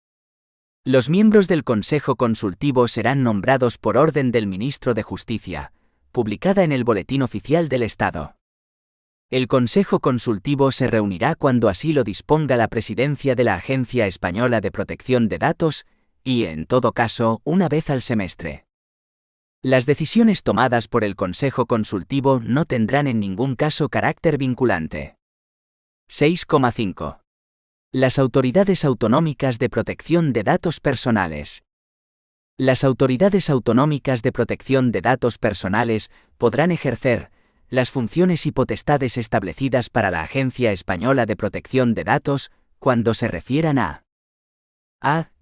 Los miembros del Consejo Consultivo serán nombrados por orden del Ministro de Justicia, publicada en el Boletín Oficial del Estado. El Consejo Consultivo se reunirá cuando así lo disponga la Presidencia de la Agencia Española de Protección de Datos y, en todo caso, una vez al semestre. Las decisiones tomadas por el Consejo Consultivo no tendrán en ningún caso carácter vinculante. 6,5. Las autoridades autonómicas de protección de datos personales. Las autoridades autonómicas de protección de datos personales podrán ejercer las funciones y potestades establecidas para la Agencia Española de Protección de Datos cuando se refieran a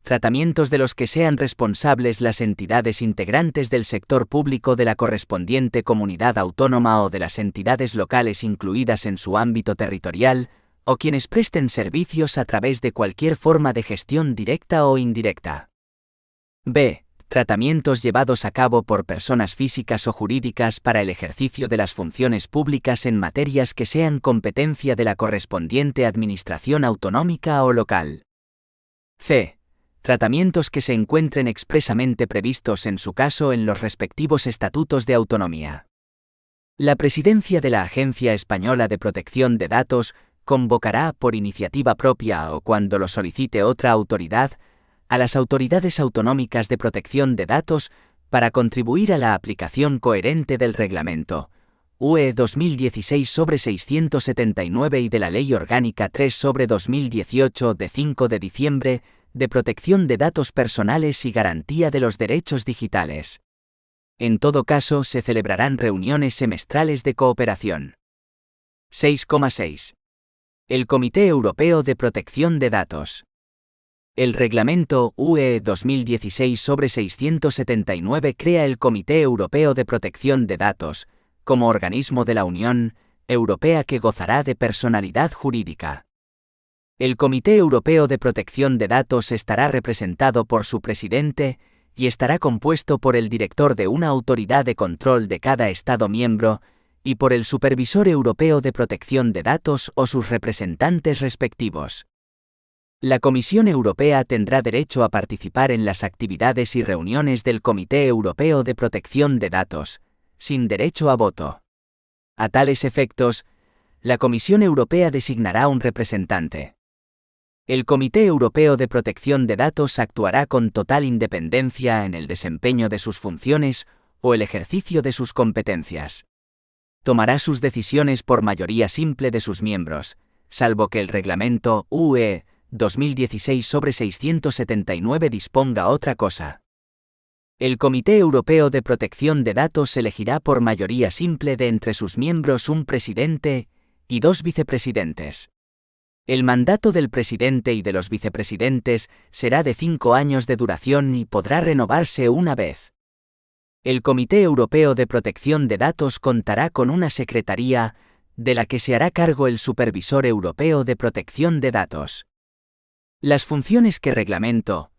tratamientos de los que sean responsables las entidades integrantes del sector público de la correspondiente comunidad autónoma o de las entidades locales incluidas en su ámbito territorial, o quienes presten servicios a través de cualquier forma de gestión directa o indirecta. B. Tratamientos llevados a cabo por personas físicas o jurídicas para el ejercicio de las funciones públicas en materias que sean competencia de la correspondiente administración autonómica o local. C. Tratamientos que se encuentren expresamente previstos en su caso en los respectivos estatutos de autonomía. La Presidencia de la Agencia Española de Protección de Datos convocará por iniciativa propia o cuando lo solicite otra autoridad a las autoridades autonómicas de protección de datos para contribuir a la aplicación coherente del Reglamento UE 2016/679 y de la Ley Orgánica 3/2018 de 5 de diciembre de protección de datos personales y garantía de los derechos digitales. En todo caso, se celebrarán reuniones semestrales de cooperación. 6,6. El Comité Europeo de Protección de Datos. El Reglamento UE 2016/679 crea el Comité Europeo de Protección de Datos, como organismo de la Unión Europea que gozará de personalidad jurídica. El Comité Europeo de Protección de Datos estará representado por su presidente y estará compuesto por el director de una autoridad de control de cada Estado miembro y por el Supervisor Europeo de Protección de Datos o sus representantes respectivos. La Comisión Europea tendrá derecho a participar en las actividades y reuniones del Comité Europeo de Protección de Datos, sin derecho a voto. A tales efectos, la Comisión Europea designará un representante. El Comité Europeo de Protección de Datos actuará con total independencia en el desempeño de sus funciones o el ejercicio de sus competencias. Tomará sus decisiones por mayoría simple de sus miembros, salvo que el Reglamento UE 2016/679 disponga otra cosa. El Comité Europeo de Protección de Datos elegirá por mayoría simple de entre sus miembros un presidente y 2 vicepresidentes. El mandato del presidente y de los vicepresidentes será de 5 años de duración y podrá renovarse una vez. El Comité Europeo de Protección de Datos contará con una secretaría, de la que se hará cargo el Supervisor Europeo de Protección de Datos. Las funciones que Reglamento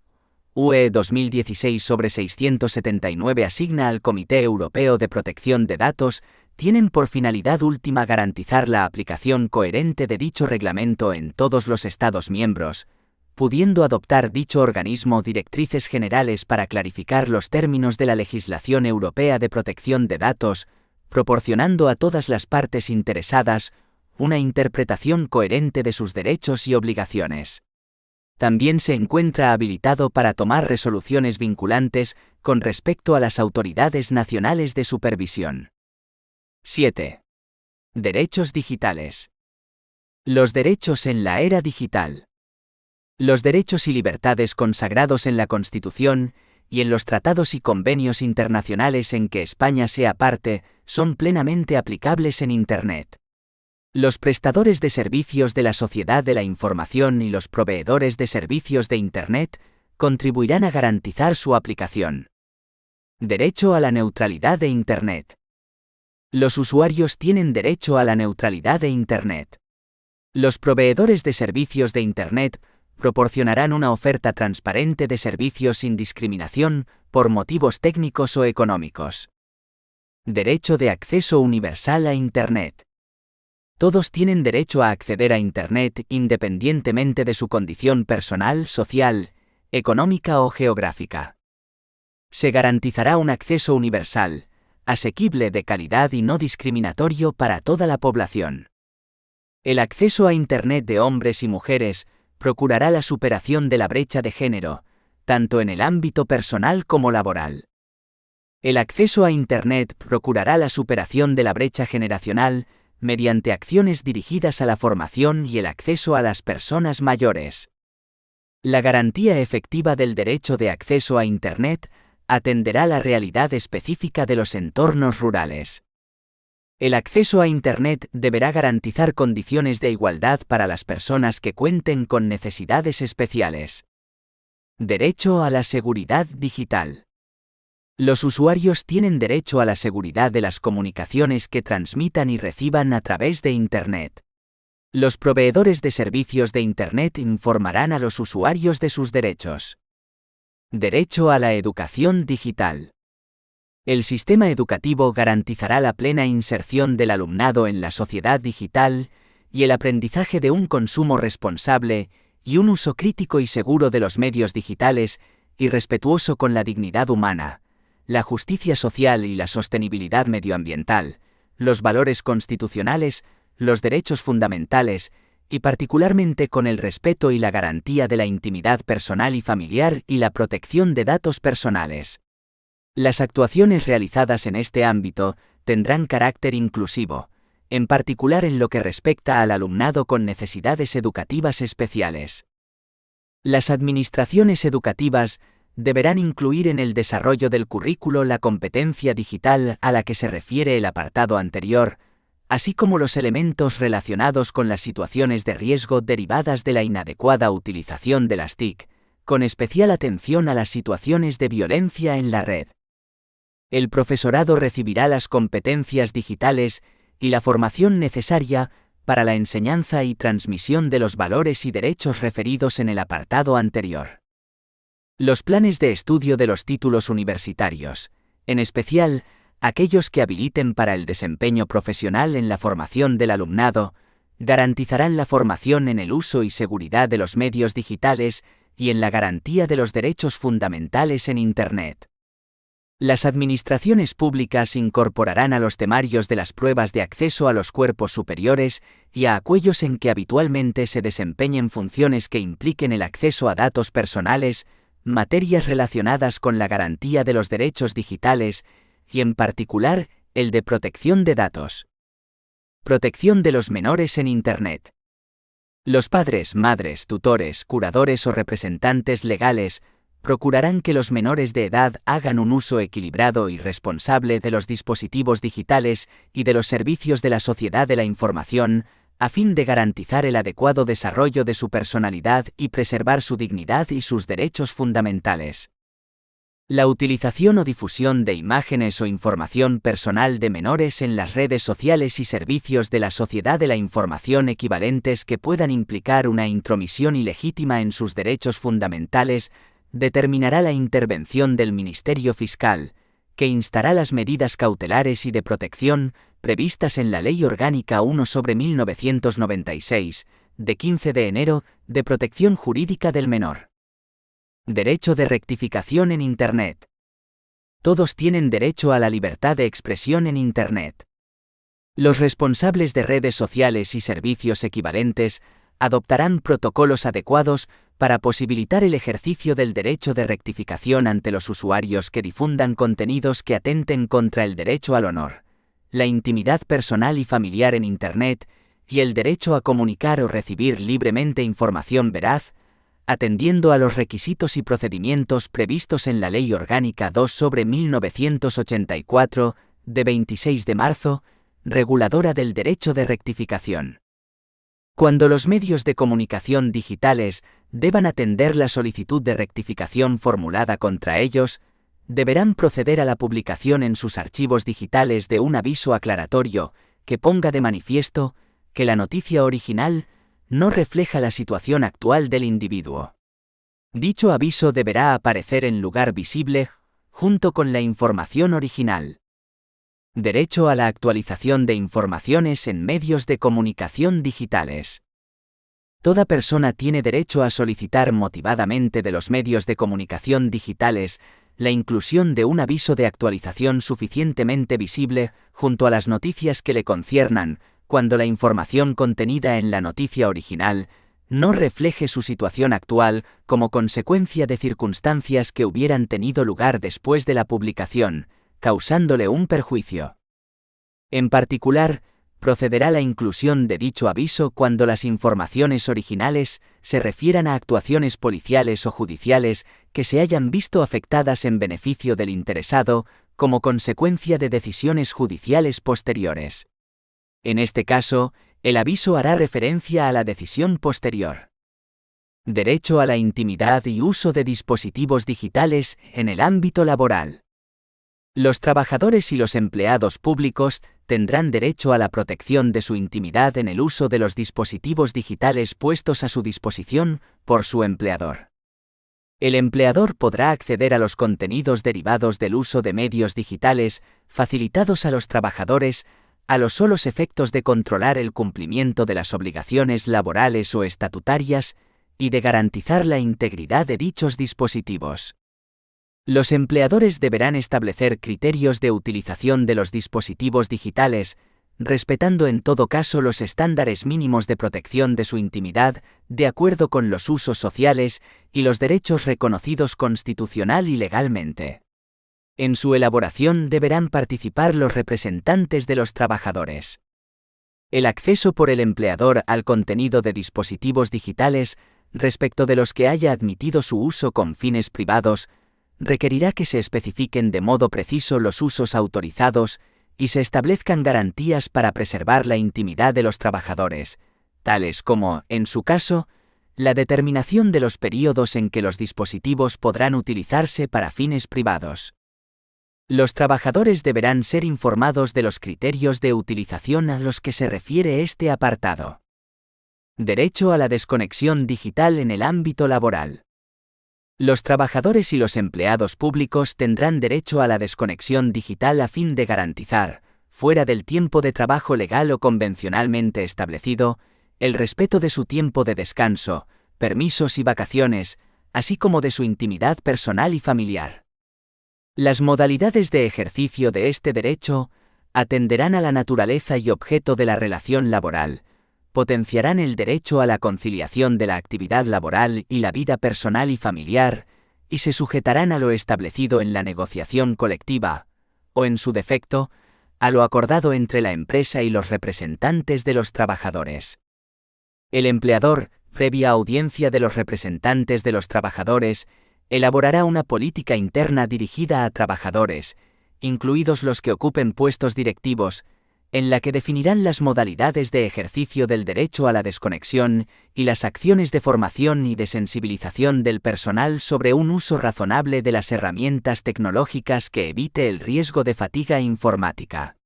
UE 2016/679 asigna al Comité Europeo de Protección de Datos tienen por finalidad última garantizar la aplicación coherente de dicho reglamento en todos los Estados miembros, pudiendo adoptar dicho organismo directrices generales para clarificar los términos de la legislación europea de protección de datos, proporcionando a todas las partes interesadas una interpretación coherente de sus derechos y obligaciones. También se encuentra habilitado para tomar resoluciones vinculantes con respecto a las autoridades nacionales de supervisión. 7. Derechos digitales. Los derechos en la era digital. Los derechos y libertades consagrados en la Constitución y en los tratados y convenios internacionales en que España sea parte son plenamente aplicables en Internet. Los prestadores de servicios de la sociedad de la información y los proveedores de servicios de Internet contribuirán a garantizar su aplicación. Derecho a la neutralidad de Internet. Los usuarios tienen derecho a la neutralidad de Internet. Los proveedores de servicios de Internet proporcionarán una oferta transparente de servicios sin discriminación por motivos técnicos o económicos. Derecho de acceso universal a Internet. Todos tienen derecho a acceder a Internet independientemente de su condición personal, social, económica o geográfica. Se garantizará un acceso universal, asequible, de calidad y no discriminatorio para toda la población. El acceso a Internet de hombres y mujeres procurará la superación de la brecha de género, tanto en el ámbito personal como laboral. El acceso a Internet procurará la superación de la brecha generacional mediante acciones dirigidas a la formación y el acceso a las personas mayores. La garantía efectiva del derecho de acceso a Internet atenderá la realidad específica de los entornos rurales. El acceso a Internet deberá garantizar condiciones de igualdad para las personas que cuenten con necesidades especiales. Derecho a la seguridad digital. Los usuarios tienen derecho a la seguridad de las comunicaciones que transmitan y reciban a través de Internet. Los proveedores de servicios de Internet informarán a los usuarios de sus derechos. Derecho a la educación digital. El sistema educativo garantizará la plena inserción del alumnado en la sociedad digital y el aprendizaje de un consumo responsable y un uso crítico y seguro de los medios digitales y respetuoso con la dignidad humana, la justicia social y la sostenibilidad medioambiental, los valores constitucionales, los derechos fundamentales, y particularmente con el respeto y la garantía de la intimidad personal y familiar y la protección de datos personales. Las actuaciones realizadas en este ámbito tendrán carácter inclusivo, en particular en lo que respecta al alumnado con necesidades educativas especiales. Las administraciones educativas deberán incluir en el desarrollo del currículo la competencia digital a la que se refiere el apartado anterior, así como los elementos relacionados con las situaciones de riesgo derivadas de la inadecuada utilización de las TIC, con especial atención a las situaciones de violencia en la red. El profesorado recibirá las competencias digitales y la formación necesaria para la enseñanza y transmisión de los valores y derechos referidos en el apartado anterior. Los planes de estudio de los títulos universitarios, en especial Aquellos que habiliten para el desempeño profesional en la formación del alumnado, garantizarán la formación en el uso y seguridad de los medios digitales y en la garantía de los derechos fundamentales en Internet. Las administraciones públicas incorporarán a los temarios de las pruebas de acceso a los cuerpos superiores y a aquellos en que habitualmente se desempeñen funciones que impliquen el acceso a datos personales, materias relacionadas con la garantía de los derechos digitales y, en particular, el de protección de datos. Protección de los menores en Internet. Los padres, madres, tutores, curadores o representantes legales procurarán que los menores de edad hagan un uso equilibrado y responsable de los dispositivos digitales y de los servicios de la sociedad de la información, a fin de garantizar el adecuado desarrollo de su personalidad y preservar su dignidad y sus derechos fundamentales. La utilización o difusión de imágenes o información personal de menores en las redes sociales y servicios de la sociedad de la información equivalentes que puedan implicar una intromisión ilegítima en sus derechos fundamentales determinará la intervención del Ministerio Fiscal, que instará las medidas cautelares y de protección previstas en la Ley Orgánica 1/1996, de 15 de enero, de protección jurídica del menor. Derecho de rectificación en Internet. Todos tienen derecho a la libertad de expresión en Internet. Los responsables de redes sociales y servicios equivalentes adoptarán protocolos adecuados para posibilitar el ejercicio del derecho de rectificación ante los usuarios que difundan contenidos que atenten contra el derecho al honor, la intimidad personal y familiar en Internet y el derecho a comunicar o recibir libremente información veraz, atendiendo a los requisitos y procedimientos previstos en la Ley Orgánica 2/1984, de 26 de marzo, reguladora del derecho de rectificación. Cuando los medios de comunicación digitales deban atender la solicitud de rectificación formulada contra ellos, deberán proceder a la publicación en sus archivos digitales de un aviso aclaratorio que ponga de manifiesto que la noticia original no refleja la situación actual del individuo. Dicho aviso deberá aparecer en lugar visible, junto con la información original. Derecho a la actualización de informaciones en medios de comunicación digitales. Toda persona tiene derecho a solicitar motivadamente de los medios de comunicación digitales la inclusión de un aviso de actualización suficientemente visible junto a las noticias que le conciernan, cuando la información contenida en la noticia original no refleje su situación actual como consecuencia de circunstancias que hubieran tenido lugar después de la publicación, causándole un perjuicio. En particular, procederá la inclusión de dicho aviso cuando las informaciones originales se refieran a actuaciones policiales o judiciales que se hayan visto afectadas en beneficio del interesado como consecuencia de decisiones judiciales posteriores. En este caso, el aviso hará referencia a la decisión posterior. Derecho a la intimidad y uso de dispositivos digitales en el ámbito laboral. Los trabajadores y los empleados públicos tendrán derecho a la protección de su intimidad en el uso de los dispositivos digitales puestos a su disposición por su empleador. El empleador podrá acceder a los contenidos derivados del uso de medios digitales facilitados a los trabajadores a los solos efectos de controlar el cumplimiento de las obligaciones laborales o estatutarias y de garantizar la integridad de dichos dispositivos. Los empleadores deberán establecer criterios de utilización de los dispositivos digitales, respetando en todo caso los estándares mínimos de protección de su intimidad, de acuerdo con los usos sociales y los derechos reconocidos constitucional y legalmente. En su elaboración deberán participar los representantes de los trabajadores. El acceso por el empleador al contenido de dispositivos digitales, respecto de los que haya admitido su uso con fines privados, requerirá que se especifiquen de modo preciso los usos autorizados y se establezcan garantías para preservar la intimidad de los trabajadores, tales como, en su caso, la determinación de los períodos en que los dispositivos podrán utilizarse para fines privados. Los trabajadores deberán ser informados de los criterios de utilización a los que se refiere este apartado. Derecho a la desconexión digital en el ámbito laboral. Los trabajadores y los empleados públicos tendrán derecho a la desconexión digital a fin de garantizar, fuera del tiempo de trabajo legal o convencionalmente establecido, el respeto de su tiempo de descanso, permisos y vacaciones, así como de su intimidad personal y familiar. Las modalidades de ejercicio de este derecho atenderán a la naturaleza y objeto de la relación laboral, potenciarán el derecho a la conciliación de la actividad laboral y la vida personal y familiar, y se sujetarán a lo establecido en la negociación colectiva, o en su defecto, a lo acordado entre la empresa y los representantes de los trabajadores. El empleador, previa audiencia de los representantes de los trabajadores, elaborará una política interna dirigida a trabajadores, incluidos los que ocupen puestos directivos, en la que definirán las modalidades de ejercicio del derecho a la desconexión y las acciones de formación y de sensibilización del personal sobre un uso razonable de las herramientas tecnológicas que evite el riesgo de fatiga informática.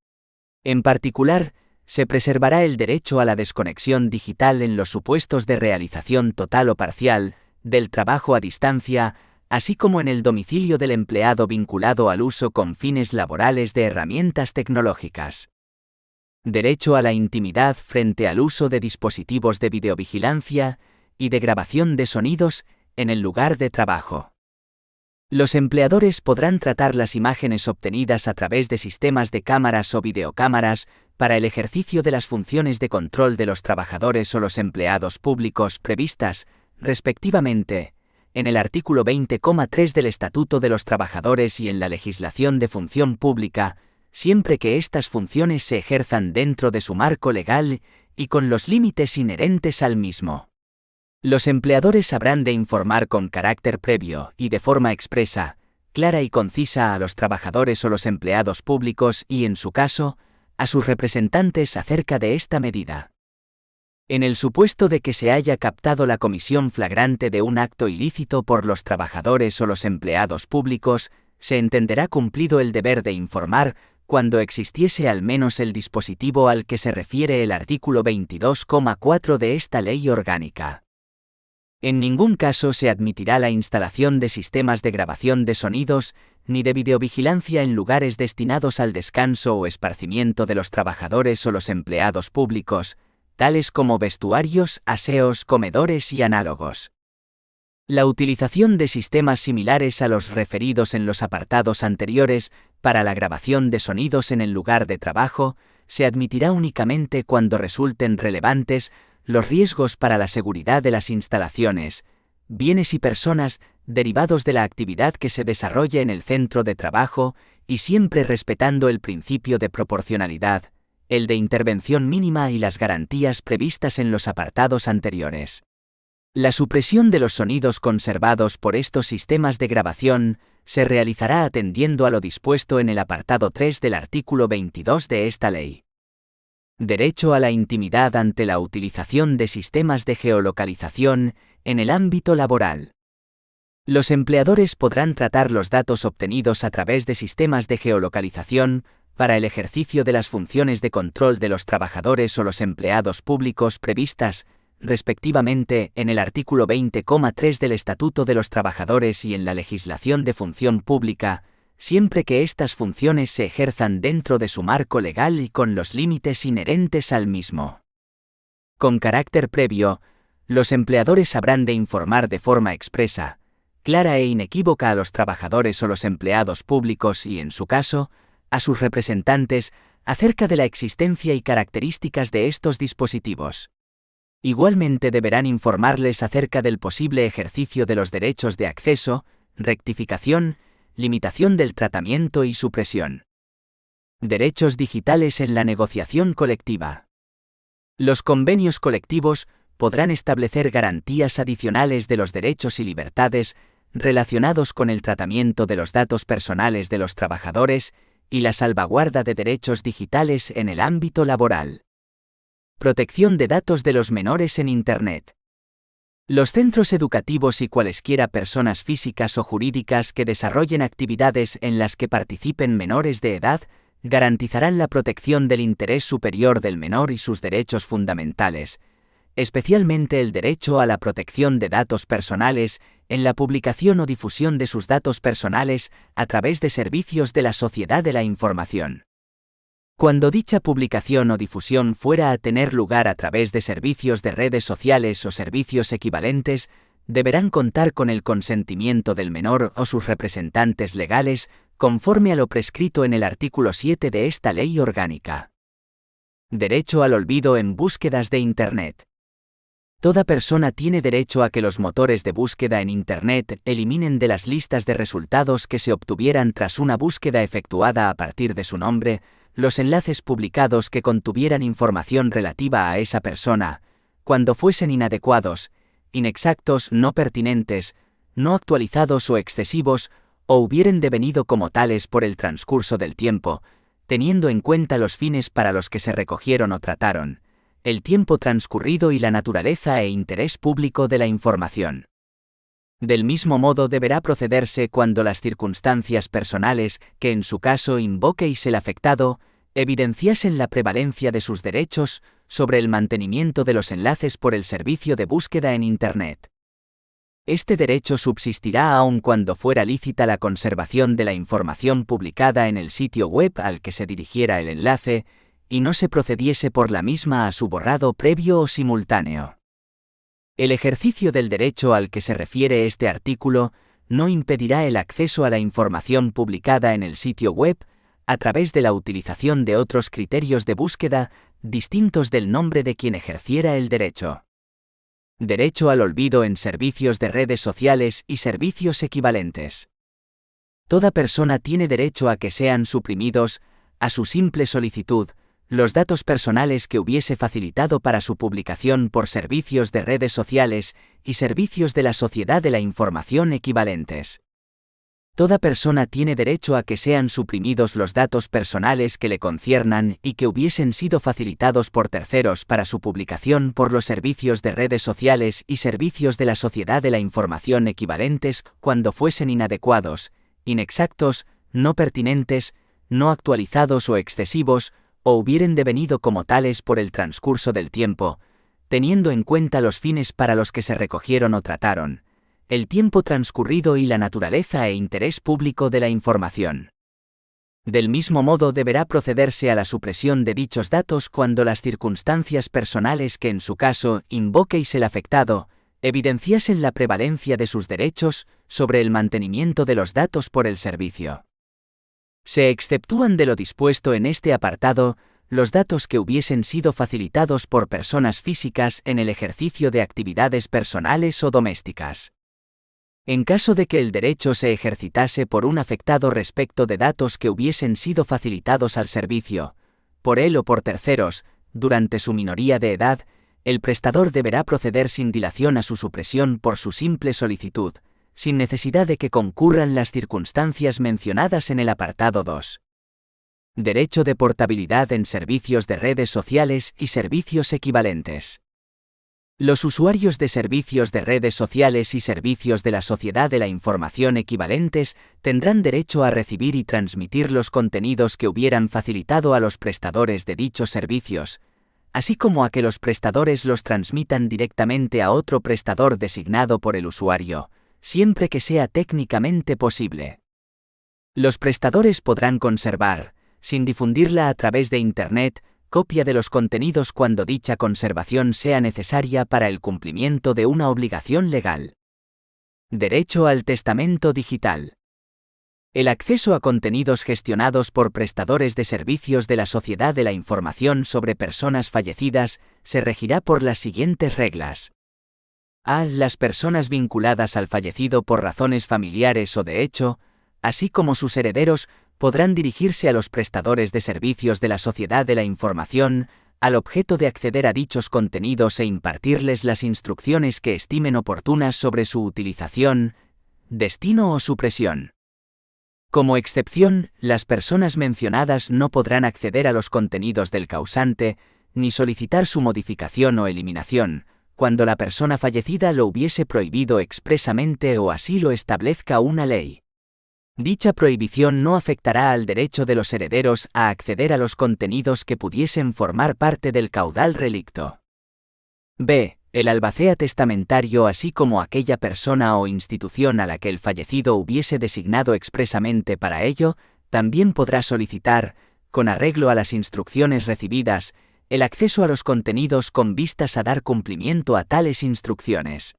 En particular, se preservará el derecho a la desconexión digital en los supuestos de realización total o parcial del trabajo a distancia, así como en el domicilio del empleado vinculado al uso con fines laborales de herramientas tecnológicas. Derecho a la intimidad frente al uso de dispositivos de videovigilancia y de grabación de sonidos en el lugar de trabajo. Los empleadores podrán tratar las imágenes obtenidas a través de sistemas de cámaras o videocámaras para el ejercicio de las funciones de control de los trabajadores o los empleados públicos previstas, respectivamente, en el artículo 20,3 del Estatuto de los Trabajadores y en la legislación de función pública, siempre que estas funciones se ejerzan dentro de su marco legal y con los límites inherentes al mismo. Los empleadores habrán de informar con carácter previo y de forma expresa, clara y concisa a los trabajadores o los empleados públicos y, en su caso, a sus representantes acerca de esta medida. En el supuesto de que se haya captado la comisión flagrante de un acto ilícito por los trabajadores o los empleados públicos, se entenderá cumplido el deber de informar cuando existiese al menos el dispositivo al que se refiere el artículo 22,4 de esta ley orgánica. En ningún caso se admitirá la instalación de sistemas de grabación de sonidos ni de videovigilancia en lugares destinados al descanso o esparcimiento de los trabajadores o los empleados públicos, tales como vestuarios, aseos, comedores y análogos. La utilización de sistemas similares a los referidos en los apartados anteriores para la grabación de sonidos en el lugar de trabajo se admitirá únicamente cuando resulten relevantes los riesgos para la seguridad de las instalaciones, bienes y personas derivados de la actividad que se desarrolle en el centro de trabajo y siempre respetando el principio de proporcionalidad, el de intervención mínima y las garantías previstas en los apartados anteriores. La supresión de los sonidos conservados por estos sistemas de grabación se realizará atendiendo a lo dispuesto en el apartado 3 del artículo 22 de esta ley. Derecho a la intimidad ante la utilización de sistemas de geolocalización en el ámbito laboral. Los empleadores podrán tratar los datos obtenidos a través de sistemas de geolocalización para el ejercicio de las funciones de control de los trabajadores o los empleados públicos previstas, respectivamente, en el artículo 20,3 del Estatuto de los Trabajadores y en la legislación de función pública, siempre que estas funciones se ejerzan dentro de su marco legal y con los límites inherentes al mismo. Con carácter previo, los empleadores habrán de informar de forma expresa, clara e inequívoca a los trabajadores o los empleados públicos y, en su caso, a sus representantes acerca de la existencia y características de estos dispositivos. Igualmente deberán informarles acerca del posible ejercicio de los derechos de acceso, rectificación, limitación del tratamiento y supresión. Derechos digitales en la negociación colectiva. Los convenios colectivos podrán establecer garantías adicionales de los derechos y libertades relacionados con el tratamiento de los datos personales de los trabajadores y la salvaguarda de derechos digitales en el ámbito laboral. Protección de datos de los menores en Internet. Los centros educativos y cualesquiera personas físicas o jurídicas que desarrollen actividades en las que participen menores de edad garantizarán la protección del interés superior del menor y sus derechos fundamentales, especialmente el derecho a la protección de datos personales en la publicación o difusión de sus datos personales a través de servicios de la sociedad de la información. Cuando dicha publicación o difusión fuera a tener lugar a través de servicios de redes sociales o servicios equivalentes, deberán contar con el consentimiento del menor o sus representantes legales, conforme a lo prescrito en el artículo 7 de esta ley orgánica. Derecho al olvido en búsquedas de Internet. Toda persona tiene derecho a que los motores de búsqueda en Internet eliminen de las listas de resultados que se obtuvieran tras una búsqueda efectuada a partir de su nombre, los enlaces publicados que contuvieran información relativa a esa persona, cuando fuesen inadecuados, inexactos, no pertinentes, no actualizados o excesivos, o hubieren devenido como tales por el transcurso del tiempo, teniendo en cuenta los fines para los que se recogieron o trataron, el tiempo transcurrido y la naturaleza e interés público de la información. Del mismo modo deberá procederse cuando las circunstancias personales que en su caso invoqueis el afectado evidenciasen la prevalencia de sus derechos sobre el mantenimiento de los enlaces por el servicio de búsqueda en Internet. Este derecho subsistirá aun cuando fuera lícita la conservación de la información publicada en el sitio web al que se dirigiera el enlace, y no se procediese por la misma a su borrado previo o simultáneo. El ejercicio del derecho al que se refiere este artículo no impedirá el acceso a la información publicada en el sitio web a través de la utilización de otros criterios de búsqueda distintos del nombre de quien ejerciera el derecho. Derecho al olvido en servicios de redes sociales y servicios equivalentes. Toda persona tiene derecho a que sean suprimidos, a su simple solicitud, los datos personales que hubiese facilitado para su publicación por servicios de redes sociales y servicios de la sociedad de la información equivalentes. Toda persona tiene derecho a que sean suprimidos los datos personales que le conciernan y que hubiesen sido facilitados por terceros para su publicación por los servicios de redes sociales y servicios de la sociedad de la información equivalentes cuando fuesen inadecuados, inexactos, no pertinentes, no actualizados o excesivos, o hubieren devenido como tales por el transcurso del tiempo, teniendo en cuenta los fines para los que se recogieron o trataron, el tiempo transcurrido y la naturaleza e interés público de la información. Del mismo modo deberá procederse a la supresión de dichos datos cuando las circunstancias personales que en su caso invoqueis el afectado evidenciasen la prevalencia de sus derechos sobre el mantenimiento de los datos por el servicio. Se exceptúan de lo dispuesto en este apartado los datos que hubiesen sido facilitados por personas físicas en el ejercicio de actividades personales o domésticas. En caso de que el derecho se ejercitase por un afectado respecto de datos que hubiesen sido facilitados al servicio, por él o por terceros, durante su minoría de edad, el prestador deberá proceder sin dilación a su supresión por su simple solicitud, sin necesidad de que concurran las circunstancias mencionadas en el apartado 2. Derecho de portabilidad en servicios de redes sociales y servicios equivalentes. Los usuarios de servicios de redes sociales y servicios de la sociedad de la información equivalentes tendrán derecho a recibir y transmitir los contenidos que hubieran facilitado a los prestadores de dichos servicios, así como a que los prestadores los transmitan directamente a otro prestador designado por el usuario, siempre que sea técnicamente posible. Los prestadores podrán conservar, sin difundirla a través de Internet, copia de los contenidos cuando dicha conservación sea necesaria para el cumplimiento de una obligación legal. Derecho al testamento digital. El acceso a contenidos gestionados por prestadores de servicios de la sociedad de la información sobre personas fallecidas se regirá por las siguientes reglas. A. Las personas vinculadas al fallecido por razones familiares o de hecho, así como sus herederos, podrán dirigirse a los prestadores de servicios de la sociedad de la información, al objeto de acceder a dichos contenidos e impartirles las instrucciones que estimen oportunas sobre su utilización, destino o supresión. Como excepción, las personas mencionadas no podrán acceder a los contenidos del causante, ni solicitar su modificación o eliminación, cuando la persona fallecida lo hubiese prohibido expresamente o así lo establezca una ley. Dicha prohibición no afectará al derecho de los herederos a acceder a los contenidos que pudiesen formar parte del caudal relicto. B. El albacea testamentario, así como aquella persona o institución a la que el fallecido hubiese designado expresamente para ello, también podrá solicitar, con arreglo a las instrucciones recibidas, el acceso a los contenidos con vistas a dar cumplimiento a tales instrucciones.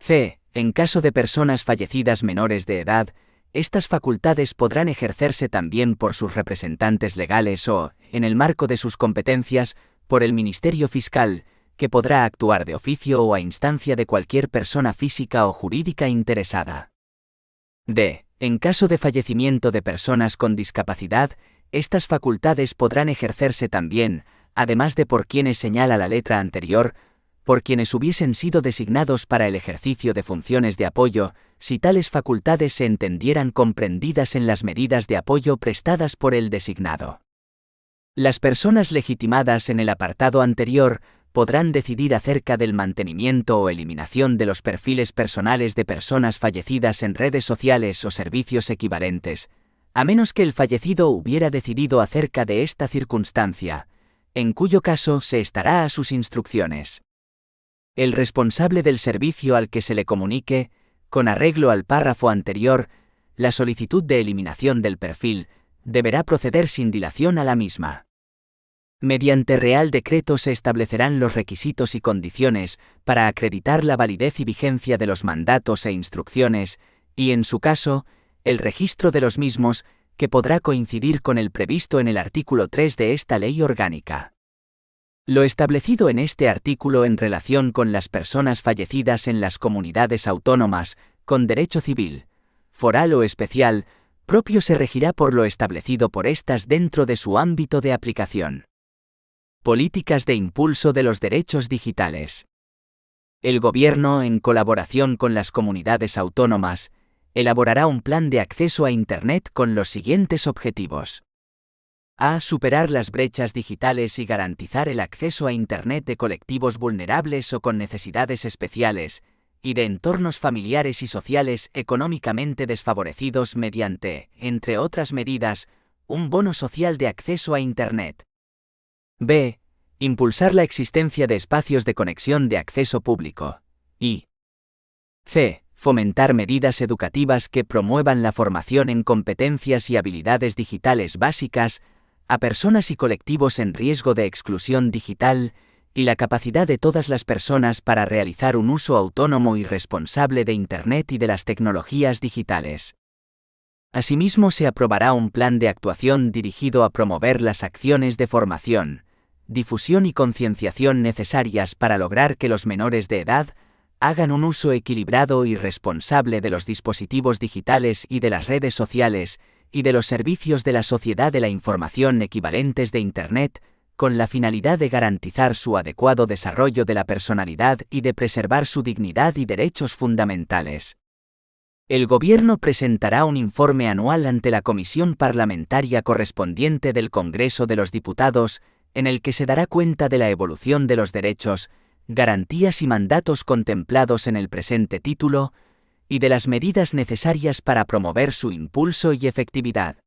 C. En caso de personas fallecidas menores de edad, estas facultades podrán ejercerse también por sus representantes legales o, en el marco de sus competencias, por el Ministerio Fiscal, que podrá actuar de oficio o a instancia de cualquier persona física o jurídica interesada. D. En caso de fallecimiento de personas con discapacidad, estas facultades podrán ejercerse también, además de por quienes señala la letra anterior, por quienes hubiesen sido designados para el ejercicio de funciones de apoyo, si tales facultades se entendieran comprendidas en las medidas de apoyo prestadas por el designado. Las personas legitimadas en el apartado anterior podrán decidir acerca del mantenimiento o eliminación de los perfiles personales de personas fallecidas en redes sociales o servicios equivalentes, a menos que el fallecido hubiera decidido acerca de esta circunstancia, en cuyo caso se estará a sus instrucciones. El responsable del servicio al que se le comunique, con arreglo al párrafo anterior, la solicitud de eliminación del perfil, deberá proceder sin dilación a la misma. Mediante Real Decreto se establecerán los requisitos y condiciones para acreditar la validez y vigencia de los mandatos e instrucciones, y en su caso, el registro de los mismos, que podrá coincidir con el previsto en el artículo 3 de esta ley orgánica. Lo establecido en este artículo en relación con las personas fallecidas en las comunidades autónomas, con derecho civil, foral o especial, propio se regirá por lo establecido por éstas dentro de su ámbito de aplicación. Políticas de impulso de los derechos digitales. El Gobierno, en colaboración con las comunidades autónomas, elaborará un plan de acceso a Internet con los siguientes objetivos. A. Superar las brechas digitales y garantizar el acceso a Internet de colectivos vulnerables o con necesidades especiales, y de entornos familiares y sociales económicamente desfavorecidos mediante, entre otras medidas, un bono social de acceso a Internet. B. Impulsar la existencia de espacios de conexión de acceso público. Y C. Fomentar medidas educativas que promuevan la formación en competencias y habilidades digitales básicas a personas y colectivos en riesgo de exclusión digital y la capacidad de todas las personas para realizar un uso autónomo y responsable de Internet y de las tecnologías digitales. Asimismo, se aprobará un plan de actuación dirigido a promover las acciones de formación, difusión y concienciación necesarias para lograr que los menores de edad hagan un uso equilibrado y responsable de los dispositivos digitales y de las redes sociales y de los servicios de la sociedad de la información equivalentes de Internet, con la finalidad de garantizar su adecuado desarrollo de la personalidad y de preservar su dignidad y derechos fundamentales. El Gobierno presentará un informe anual ante la Comisión Parlamentaria correspondiente del Congreso de los Diputados, en el que se dará cuenta de la evolución de los derechos, garantías y mandatos contemplados en el presente título, y de las medidas necesarias para promover su impulso y efectividad.